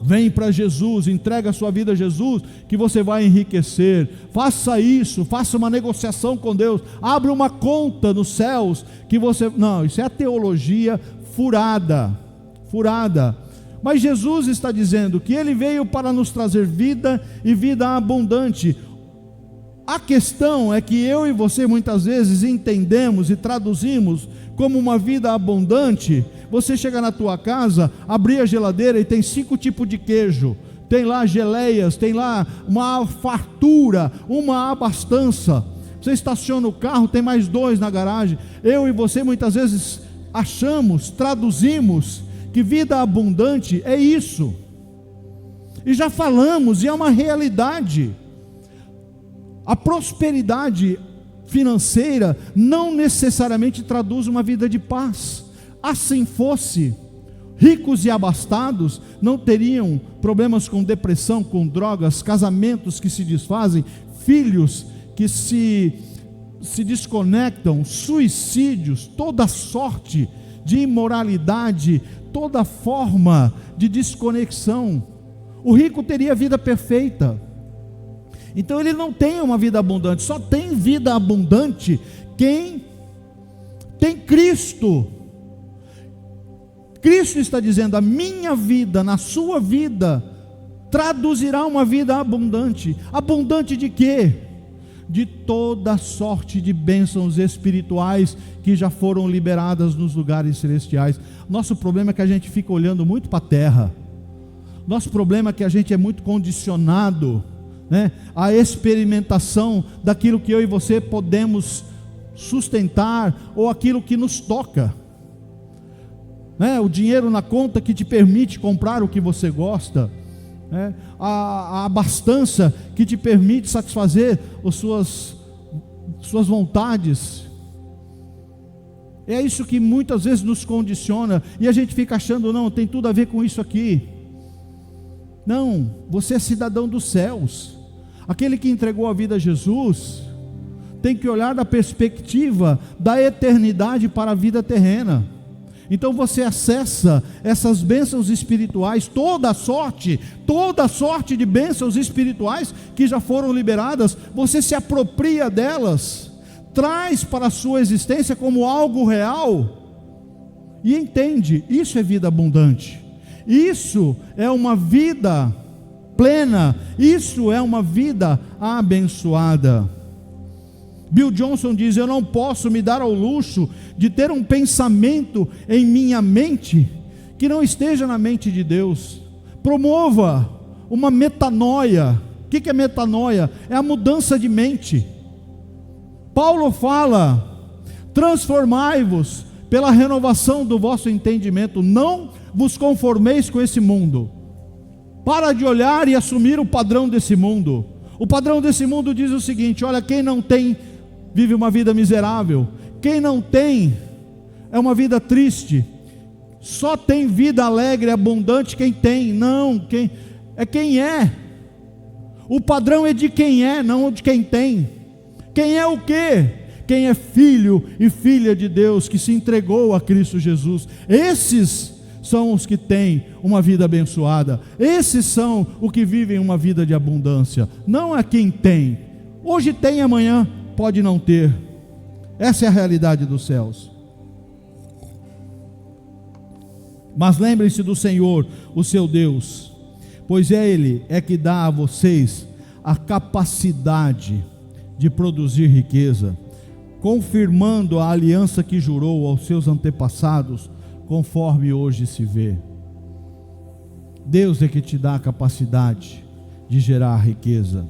Vem para Jesus, entrega a sua vida a Jesus, que você vai enriquecer. Faça isso, faça uma negociação com Deus, abre uma conta nos céus, que você... Não, isso é a teologia furada. Mas Jesus está dizendo que Ele veio para nos trazer vida e vida abundante. A questão é que eu e você muitas vezes entendemos e traduzimos como uma vida abundante. Você chega na tua casa, abrir a geladeira e tem 5 tipos de queijo, tem lá geleias, tem lá uma fartura, uma abastança. Você estaciona o carro, tem mais 2 na garagem. Eu e você muitas vezes traduzimos que vida abundante é isso, e já falamos, e é uma realidade. A prosperidade financeira não necessariamente traduz uma vida de paz. Assim fosse, ricos e abastados não teriam problemas com depressão, com drogas, casamentos que se desfazem, filhos que se desconectam, suicídios, toda sorte de imoralidade, toda forma de desconexão. O rico teria vida perfeita. Então ele não tem uma vida abundante. Só tem vida abundante quem tem Cristo. Cristo está dizendo: a minha vida, na sua vida, traduzirá uma vida abundante. Abundante de quê? De toda sorte de bênçãos espirituais que já foram liberadas nos lugares celestiais. Nosso problema é que a gente fica olhando muito para a terra. Nosso problema é que a gente é muito condicionado, a experimentação daquilo que eu e você podemos sustentar, ou aquilo que nos toca, o dinheiro na conta que te permite comprar o que você gosta, a abastança que te permite satisfazer as suas vontades. É isso que muitas vezes nos condiciona, e a gente fica achando, não, tem tudo a ver com isso aqui. Não, você é cidadão dos céus. Aquele que entregou a vida a Jesus tem que olhar da perspectiva da eternidade para a vida terrena. Então você acessa essas bênçãos espirituais, toda a sorte de bênçãos espirituais que já foram liberadas, você se apropria delas, traz para a sua existência como algo real, e entende, isso é vida abundante, isso é uma vida plena, isso é uma vida abençoada. Bill Johnson diz: eu não posso me dar ao luxo de ter um pensamento em minha mente que não esteja na mente de Deus. Promova uma metanoia. O que é metanoia? É a mudança de mente. Paulo fala: transformai-vos pela renovação do vosso entendimento, não vos conformeis com esse mundo. Para de olhar e assumir o padrão desse mundo. O padrão desse mundo diz o seguinte: olha, quem não tem vive uma vida miserável, quem não tem é uma vida triste. Só tem vida alegre e abundante quem tem. Não, quem é. O padrão é de quem é, não de quem tem. Quem é o quê? Quem é filho e filha de Deus, que se entregou a Cristo Jesus. Esses são os que têm uma vida abençoada. Esses são os que vivem uma vida de abundância. Não é quem tem. Hoje tem, amanhã pode não ter. Essa é a realidade dos céus. Mas lembrem-se do Senhor, o seu Deus, pois Ele é que dá a vocês a capacidade de produzir riqueza, confirmando a aliança que jurou aos seus antepassados, conforme hoje se vê. Deus é que te dá a capacidade de gerar riqueza.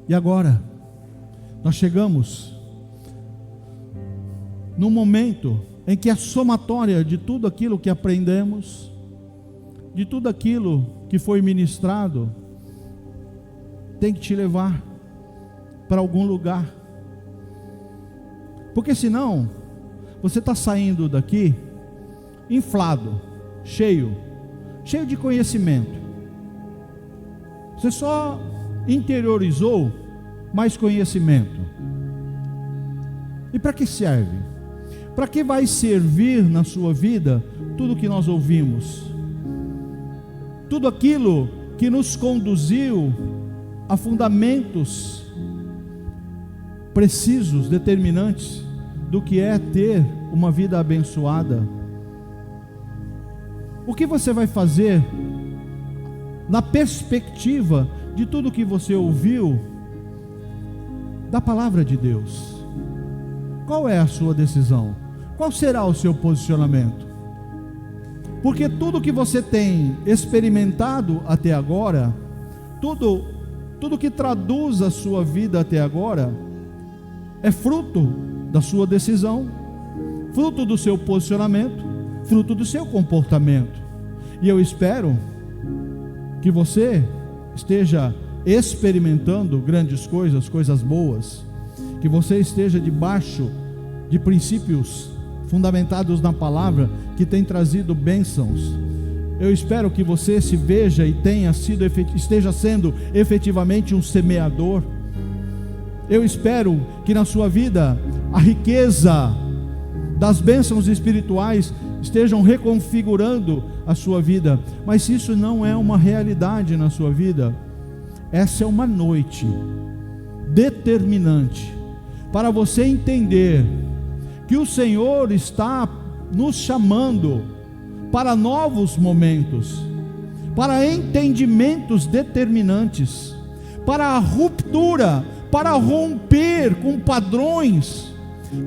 E agora, nós chegamos num momento em que a somatória de tudo aquilo que aprendemos, de tudo aquilo que foi ministrado, tem que te levar para algum lugar. Porque senão, você está saindo daqui inflado, cheio de conhecimento. Você só interiorizou mais conhecimento. E para que serve? Para que vai servir na sua vida tudo que nós ouvimos? Tudo aquilo que nos conduziu a fundamentos precisos, determinantes do que é ter uma vida abençoada. O que você vai fazer na perspectiva de tudo que você ouviu da palavra de Deus? Qual é a sua decisão? Qual será o seu posicionamento? Porque tudo que você tem experimentado até agora, tudo que traduz a sua vida até agora, é fruto da sua decisão, fruto do seu posicionamento, fruto do seu comportamento. E eu espero que você esteja experimentando grandes coisas, coisas boas, que você esteja debaixo de princípios fundamentados na palavra, que tem trazido bênçãos. Eu espero que você se veja e esteja sendo efetivamente um semeador. Eu espero que na sua vida a riqueza das bênçãos espirituais estejam reconfigurando a sua vida. Mas se isso não é uma realidade na sua vida, essa é uma noite determinante para você entender que o Senhor está nos chamando para novos momentos, para entendimentos determinantes, para a ruptura, para romper com padrões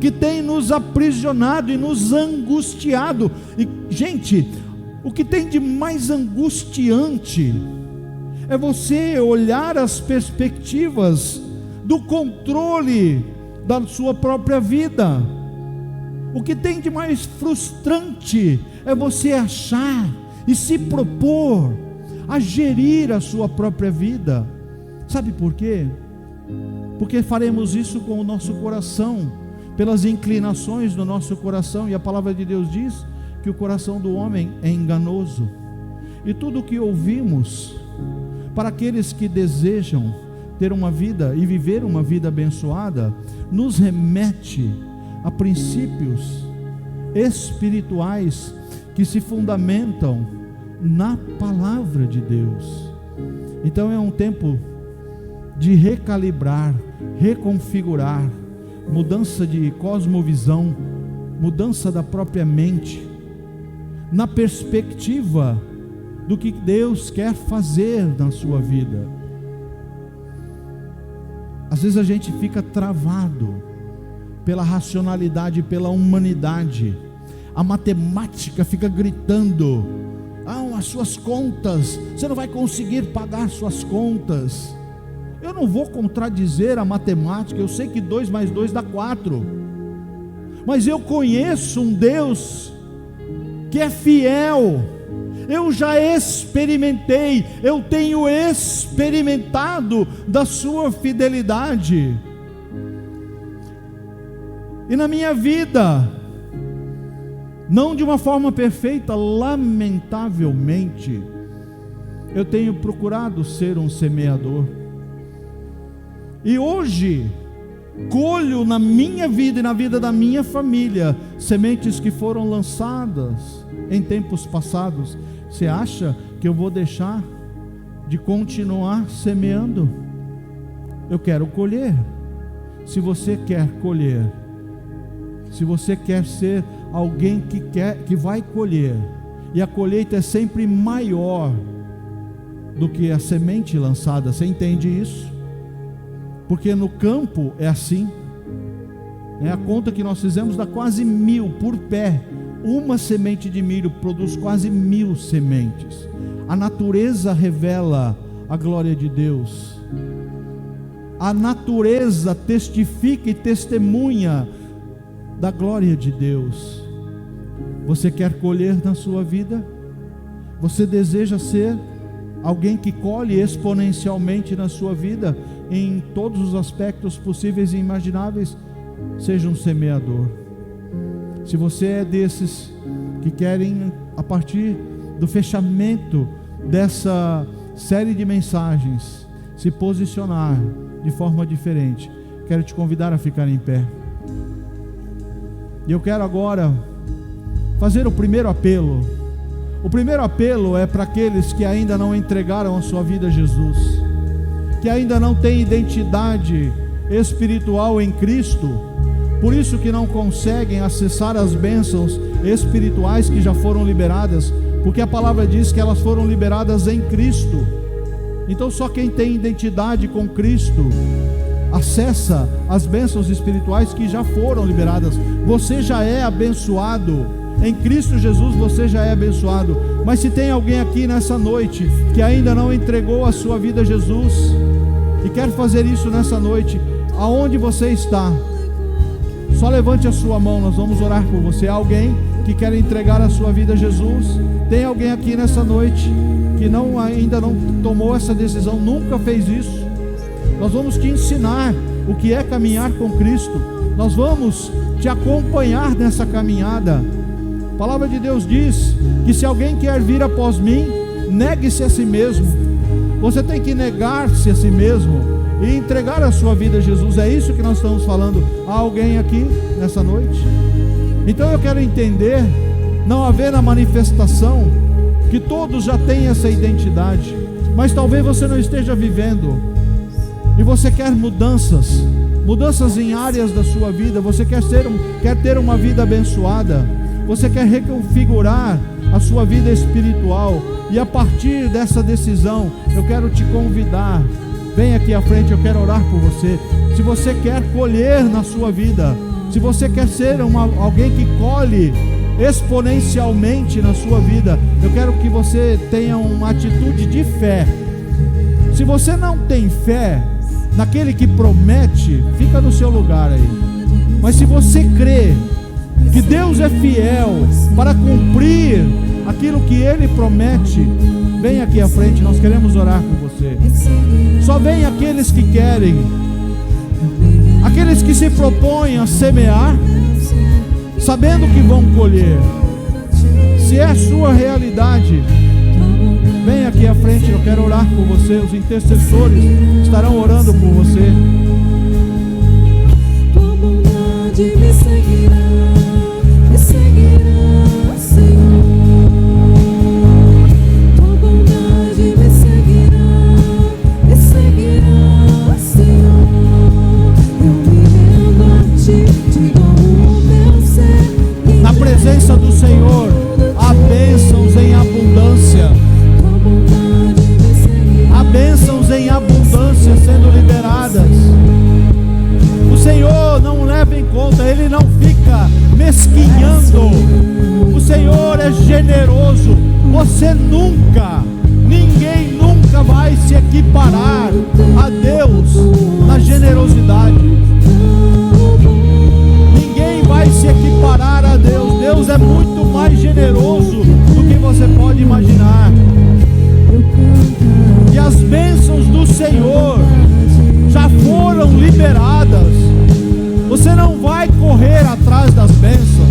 que têm nos aprisionado e nos angustiado. E, gente, o que tem de mais angustiante é você olhar as perspectivas do controle da sua própria vida. O que tem de mais frustrante é você achar e se propor a gerir a sua própria vida. Sabe por quê? Porque faremos isso com o nosso coração, pelas inclinações do nosso coração, e a palavra de Deus diz que o coração do homem é enganoso. E tudo o que ouvimos, para aqueles que desejam ter uma vida e viver uma vida abençoada, nos remete a princípios espirituais que se fundamentam na palavra de Deus. Então é um tempo de recalibrar, reconfigurar, mudança de cosmovisão, mudança da própria mente, na perspectiva do que Deus quer fazer na sua vida. Às vezes a gente fica travado pela racionalidade, pela humanidade. A matemática fica gritando: as suas contas, você não vai conseguir pagar suas contas. Eu não vou contradizer a matemática, eu sei que 2 mais 2 dá 4, mas eu conheço um Deus que é fiel. Eu já experimentei, eu tenho experimentado da sua fidelidade. E na minha vida, não de uma forma perfeita, lamentavelmente, eu tenho procurado ser um semeador. E hoje, colho na minha vida e na vida da minha família sementes que foram lançadas em tempos passados. Você acha que eu vou deixar de continuar semeando? Eu quero colher. Se você quer colher, se você quer ser alguém que vai colher, e a colheita é sempre maior do que a semente lançada, você entende isso? Porque no campo é assim, a conta que nós fizemos dá quase 1000 por pé. Uma semente de milho produz quase 1000 sementes. A natureza revela a glória de Deus. a natureza testifica e testemunha da glória de Deus. Você quer colher na sua vida? Você deseja ser alguém que colhe exponencialmente na sua vida, em todos os aspectos possíveis e imagináveis? Seja um semeador. Se você é desses que querem, a partir do fechamento dessa série de mensagens, se posicionar de forma diferente, quero te convidar a ficar em pé. E eu quero agora fazer o primeiro apelo. O primeiro apelo é para aqueles que ainda não entregaram a sua vida a Jesus, que ainda não têm identidade espiritual em Cristo, por isso que não conseguem acessar as bênçãos espirituais que já foram liberadas, porque a palavra diz que elas foram liberadas em Cristo. Então só quem tem identidade com Cristo acessa as bênçãos espirituais que já foram liberadas. Você já é abençoado em Cristo Jesus, você já é abençoado. Mas se tem alguém aqui nessa noite que ainda não entregou a sua vida a Jesus e quer fazer isso nessa noite, aonde você está, só levante a sua mão, nós vamos orar por você. Alguém que quer entregar a sua vida a Jesus? Tem alguém aqui nessa noite que ainda não tomou essa decisão, nunca fez isso? Nós vamos te ensinar o que é caminhar com Cristo. Nós vamos te acompanhar nessa caminhada. A palavra de Deus diz que se alguém quer vir após mim, negue-se a si mesmo. Você tem que negar-se a si mesmo e entregar a sua vida a Jesus. É isso que nós estamos falando. Há alguém aqui nessa noite? Então eu quero entender, não haver a manifestação, que todos já têm essa identidade, mas talvez você não esteja vivendo, e você quer mudanças em áreas da sua vida. Você quer ter uma vida abençoada, você quer reconfigurar a sua vida espiritual, e a partir dessa decisão, eu quero te convidar, vem aqui à frente, eu quero orar por você. Se você quer colher na sua vida, se você quer ser alguém que colhe exponencialmente na sua vida, eu quero que você tenha uma atitude de fé. Se você não tem fé naquele que promete, fica no seu lugar aí. Mas se você crê que Deus é fiel para cumprir aquilo que Ele promete, vem aqui à frente, nós queremos orar por você. Só vem aqueles que querem, aqueles que se propõem a semear, sabendo que vão colher. Se é a sua realidade, vem aqui à frente, eu quero orar por você. Os intercessores estarão orando por você. Tua bondade me seguirá, Senhor. Tua bondade me seguirá, Senhor. Eu me rendo a ti, te dou o meu ser. Na presença do Senhor há bênçãos em abundância. Há bênçãos em abundância sendo liberadas. O Senhor não leva em conta, Ele não fica mesquinhando. O Senhor é generoso. Você nunca, ninguém nunca vai se equiparar a Deus na generosidade. Ninguém vai se equiparar a Deus. Deus é muito mais generoso do que você pode imaginar. E as bênçãos do Senhor já foram liberadas. Você não vai correr atrás das bênçãos.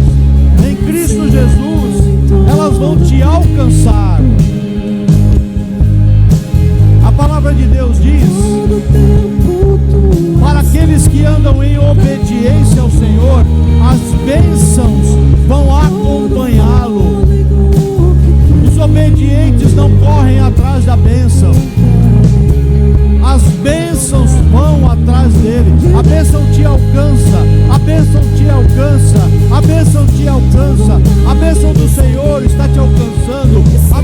Em Cristo Jesus, elas vão te alcançar. A palavra de Deus diz: para aqueles que andam em obediência ao Senhor, as bênçãos vão acompanhá-lo. Os obedientes não correm atrás da bênção, as bênçãos vão atrás dele. A bênção te alcança, a bênção te alcança, a bênção te alcança. A bênção do Senhor está te alcançando, a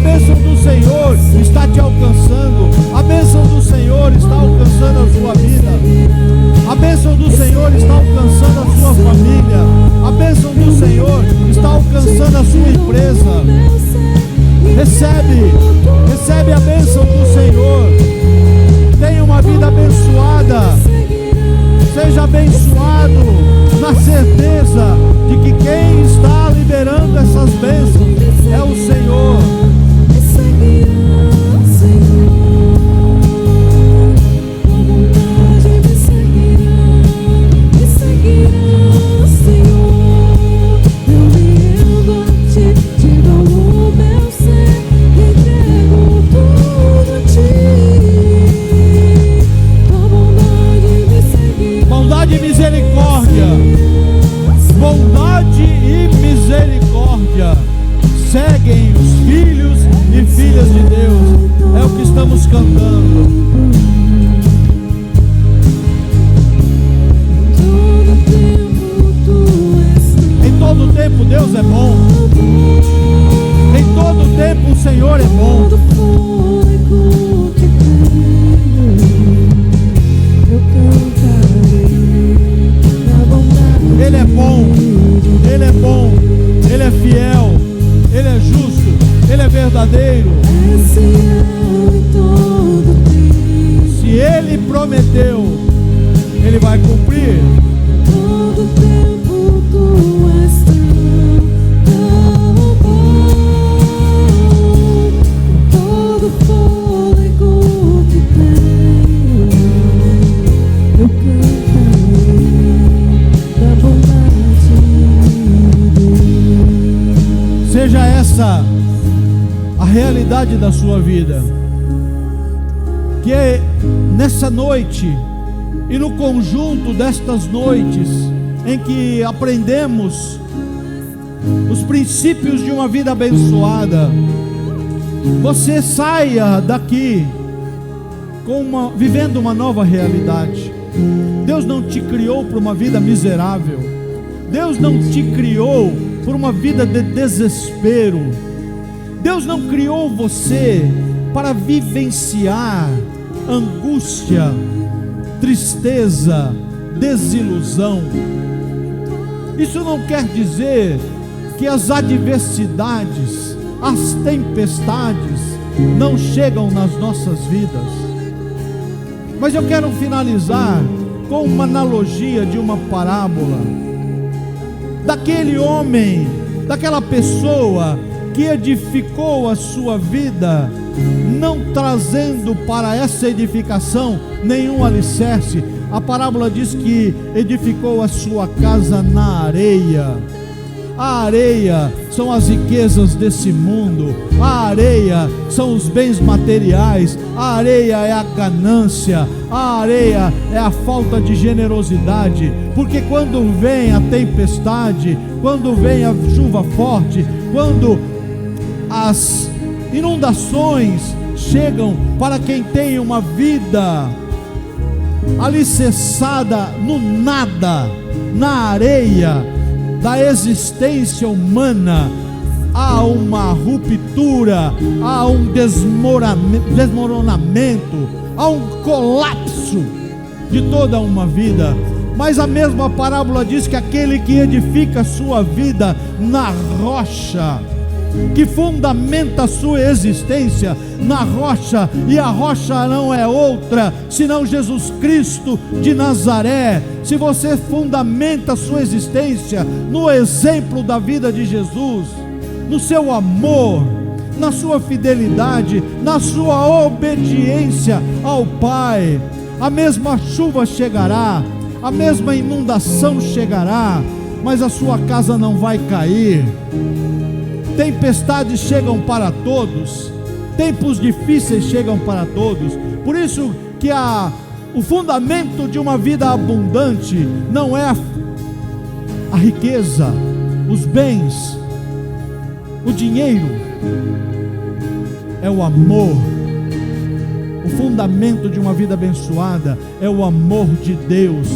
estamos cantando. Em todo tempo Deus é bom. Em todo tempo o Senhor é bom. Ele é bom, Ele é bom, Ele é fiel, Ele é justo, Ele é verdadeiro. Se Ele prometeu, Ele vai cumprir. Todo tempo tu és tão bom, todo fôlego que tenho, eu cantarei da bondade de Deus. Seja essa a realidade da sua vida, que é nessa noite e no conjunto destas noites em que aprendemos os princípios de uma vida abençoada, você saia daqui vivendo uma nova realidade. Deus não te criou para uma vida miserável. Deus não te criou por uma vida de desespero. Deus não criou você para vivenciar angústia, tristeza, desilusão. Isso não quer dizer que as adversidades, as tempestades não chegam nas nossas vidas. Mas eu quero finalizar com uma analogia de uma parábola daquele homem, daquela pessoa que edificou a sua vida, não trazendo para essa edificação nenhum alicerce. A parábola diz que edificou a sua casa na areia. A areia são as riquezas desse mundo, a areia são os bens materiais, a areia é a ganância, a areia é a falta de generosidade, porque quando vem a tempestade, quando vem a chuva forte, quando as inundações chegam para quem tem uma vida alicerçada no nada, na areia da existência humana, há uma ruptura, há um desmoronamento, há um colapso de toda uma vida. Mas a mesma parábola diz que aquele que edifica a sua vida na rocha, que fundamenta a sua existência na rocha, e a rocha não é outra senão Jesus Cristo de Nazaré. Se você fundamenta a sua existência no exemplo da vida de Jesus, no seu amor, na sua fidelidade, na sua obediência ao Pai, a mesma chuva chegará, a mesma inundação chegará, mas a sua casa não vai cair. Tempestades chegam para todos, tempos difíceis chegam para todos. Por isso que o fundamento de uma vida abundante não é a riqueza, os bens, o dinheiro, é o amor. O fundamento de uma vida abençoada é o amor de Deus,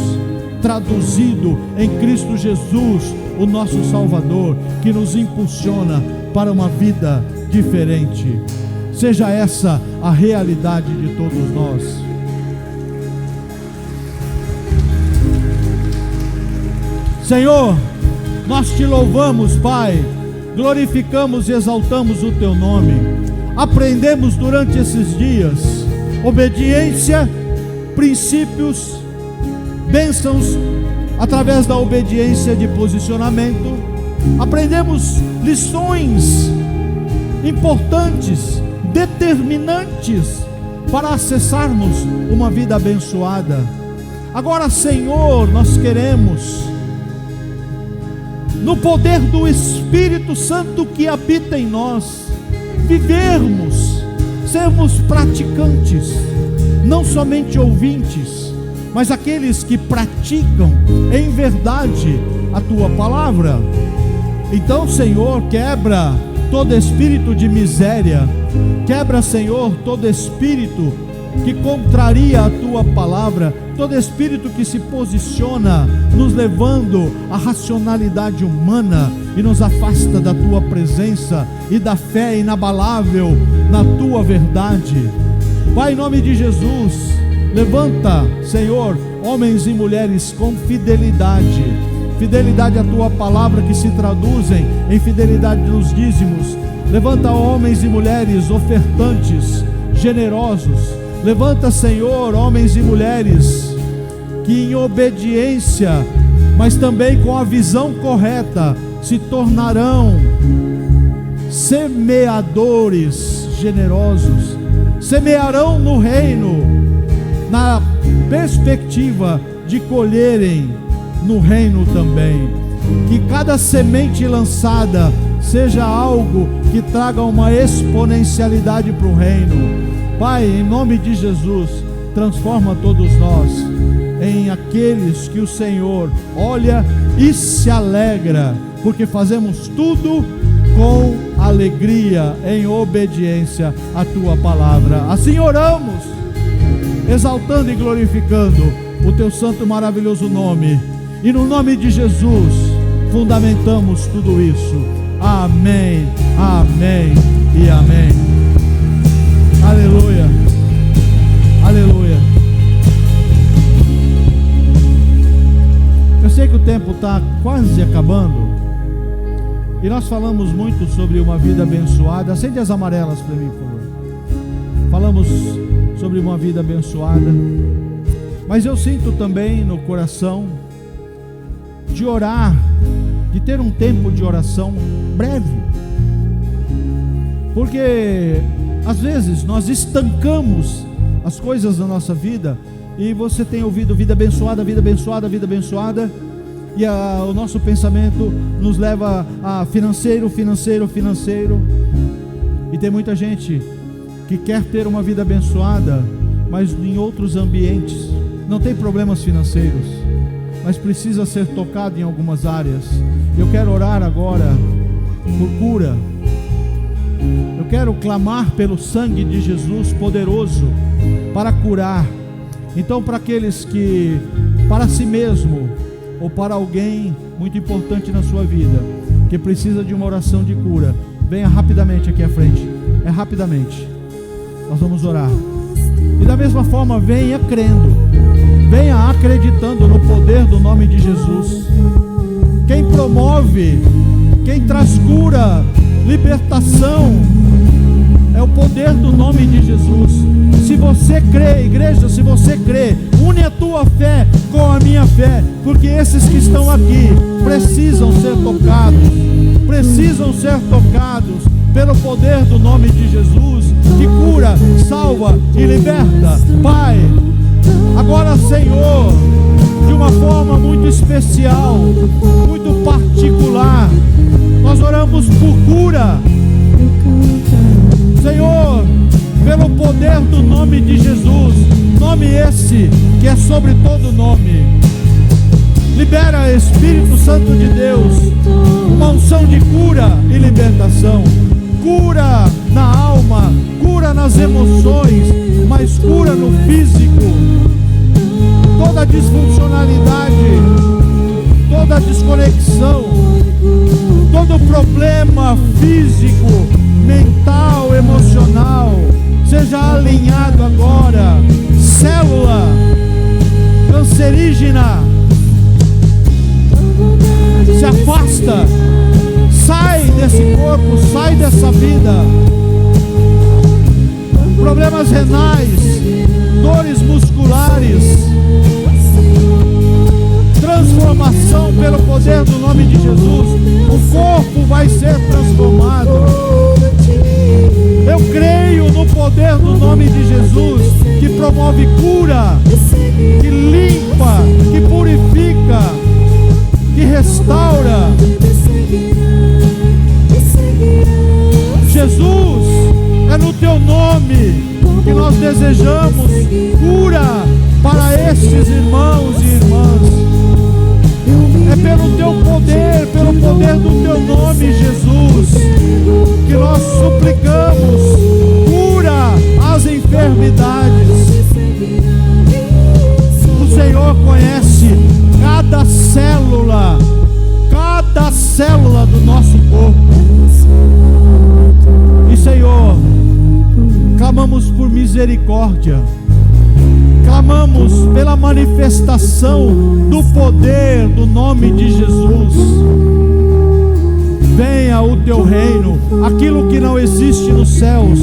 traduzido em Cristo Jesus, o nosso Salvador, que nos impulsiona para uma vida diferente. Seja essa a realidade de todos nós. Senhor, nós te louvamos, Pai, glorificamos e exaltamos o teu nome. Aprendemos durante esses dias obediência, princípios, bênçãos através da obediência de posicionamento. Aprendemos lições importantes, determinantes para acessarmos uma vida abençoada. Agora, Senhor, nós queremos, no poder do Espírito Santo que habita em nós, vivermos, sermos praticantes, não somente ouvintes, mas aqueles que praticam em verdade a tua palavra. Então, Senhor, quebra todo espírito de miséria, Quebra, Senhor, todo espírito que contraria a tua palavra, todo espírito que se posiciona nos levando à racionalidade humana e nos afasta da tua presença e da fé inabalável na tua verdade. Pai, em nome de Jesus, levanta, Senhor, homens e mulheres com fidelidade à tua palavra, que se traduzem em fidelidade nos dízimos. Levanta homens e mulheres ofertantes, generosos. Levanta, Senhor, homens e mulheres que em obediência, mas também com a visão correta, se tornarão semeadores generosos, semearão no reino, na perspectiva de colherem no reino também. Que cada semente lançada seja algo que traga uma exponencialidade para o reino. Pai, em nome de Jesus, transforma todos nós em aqueles que o Senhor olha e se alegra, porque fazemos tudo com alegria, em obediência à tua palavra. Assim oramos, exaltando e glorificando o teu santo e maravilhoso nome, e no nome de Jesus fundamentamos tudo isso. Amém, amém e amém. Aleluia, aleluia. Eu sei que o tempo está quase acabando, e nós falamos muito sobre uma vida abençoada. Acende as amarelas para mim, por favor. Falamos sobre uma vida abençoada, mas eu sinto também no coração de orar, de ter um tempo de oração breve, porque às vezes nós estancamos as coisas da nossa vida, e você tem ouvido vida abençoada, vida abençoada, vida abençoada, e o nosso pensamento nos leva a financeiro, financeiro, financeiro. E tem muita gente que quer ter uma vida abençoada, mas em outros ambientes não tem problemas financeiros, mas precisa ser tocado em algumas áreas. Eu quero orar agora por cura. Eu quero clamar pelo sangue de Jesus poderoso para curar. Então, para aqueles que, para si mesmo ou para alguém muito importante na sua vida, que precisa de uma oração de cura, venha rapidamente aqui à frente. É rapidamente. Nós vamos orar. E da mesma forma, venha crendo, venha acreditando no poder do nome de Jesus. Quem promove, quem traz cura, libertação, é o poder do nome de Jesus. Se você crê, igreja, se você crê, une a tua fé com a minha fé, porque esses que estão aqui precisam ser tocados pelo poder do nome de Jesus, que cura, salva e liberta. Pai, agora, Senhor, de uma forma muito especial, muito particular, nós oramos por cura, Senhor, pelo poder do nome de Jesus, nome esse que é sobre todo nome. Libera, Espírito Santo de Deus, uma unção de cura e libertação. Cura na alma, cura nas emoções, mas cura no físico. Toda disfuncionalidade, toda desconexão, todo problema físico, mental, emocional, seja alinhado agora. Célula cancerígena, se afasta, sai desse corpo, sai dessa vida. Problemas renais, dores musculares, transformação pelo poder do nome de Jesus. O corpo vai ser transformado. Eu creio no poder do nome de Jesus, que promove cura, que limpa, que purifica, que restaura. Jesus, é no teu nome que nós desejamos cura para estes irmãos e irmãs. É pelo teu poder, pelo poder do teu nome, Jesus, que nós suplicamos por misericórdia, clamamos pela manifestação do poder do nome de Jesus. Venha o teu reino, aquilo que não existe nos céus.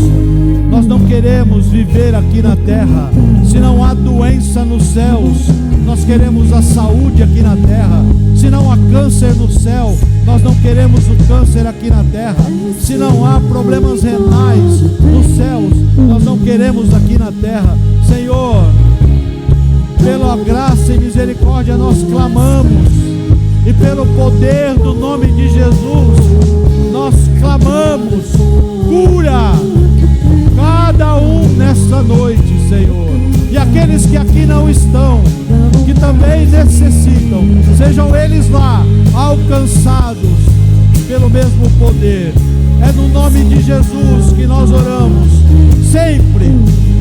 Nós não queremos viver aqui na terra se não há doença nos céus. Nós queremos a saúde aqui na terra. Se não há câncer no céu, nós não queremos o câncer aqui na terra. Se não há problemas renais nos céus, nós não queremos aqui na terra. Senhor, pela graça e misericórdia nós clamamos, e pelo poder do nome de Jesus nós clamamos, cura cada um nesta noite, Senhor. E aqueles que aqui não estão, que também necessitam, sejam eles lá alcançados pelo mesmo poder. É no nome de Jesus que nós oramos, sempre,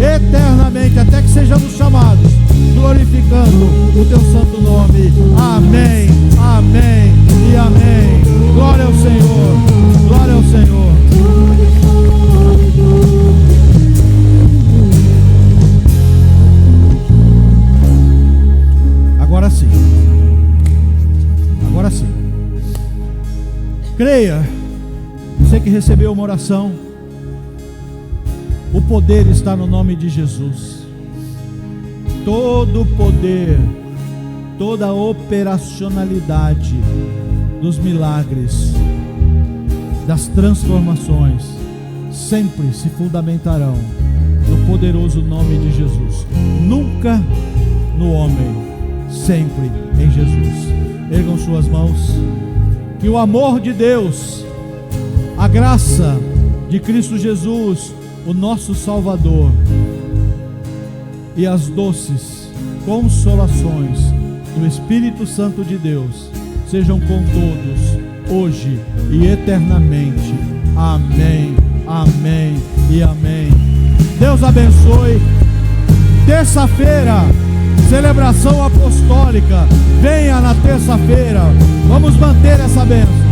eternamente, até que sejamos chamados, glorificando o teu santo nome. Amém, amém e amém. Glória ao Senhor, glória ao Senhor. Agora sim, agora sim. Creia, você que recebeu uma oração, o poder está no nome de Jesus. Todo o poder, toda a operacionalidade dos milagres, das transformações, sempre se fundamentarão no poderoso nome de Jesus. Nunca no homem, sempre em Jesus. Ergam suas mãos. Que o amor de Deus, a graça de Cristo Jesus, o nosso Salvador, e as doces consolações do Espírito Santo de Deus sejam com todos, hoje e eternamente. Amém, amém e amém. Deus abençoe. Terça-feira, celebração apostólica. Venha na terça-feira. Vamos manter essa bênção.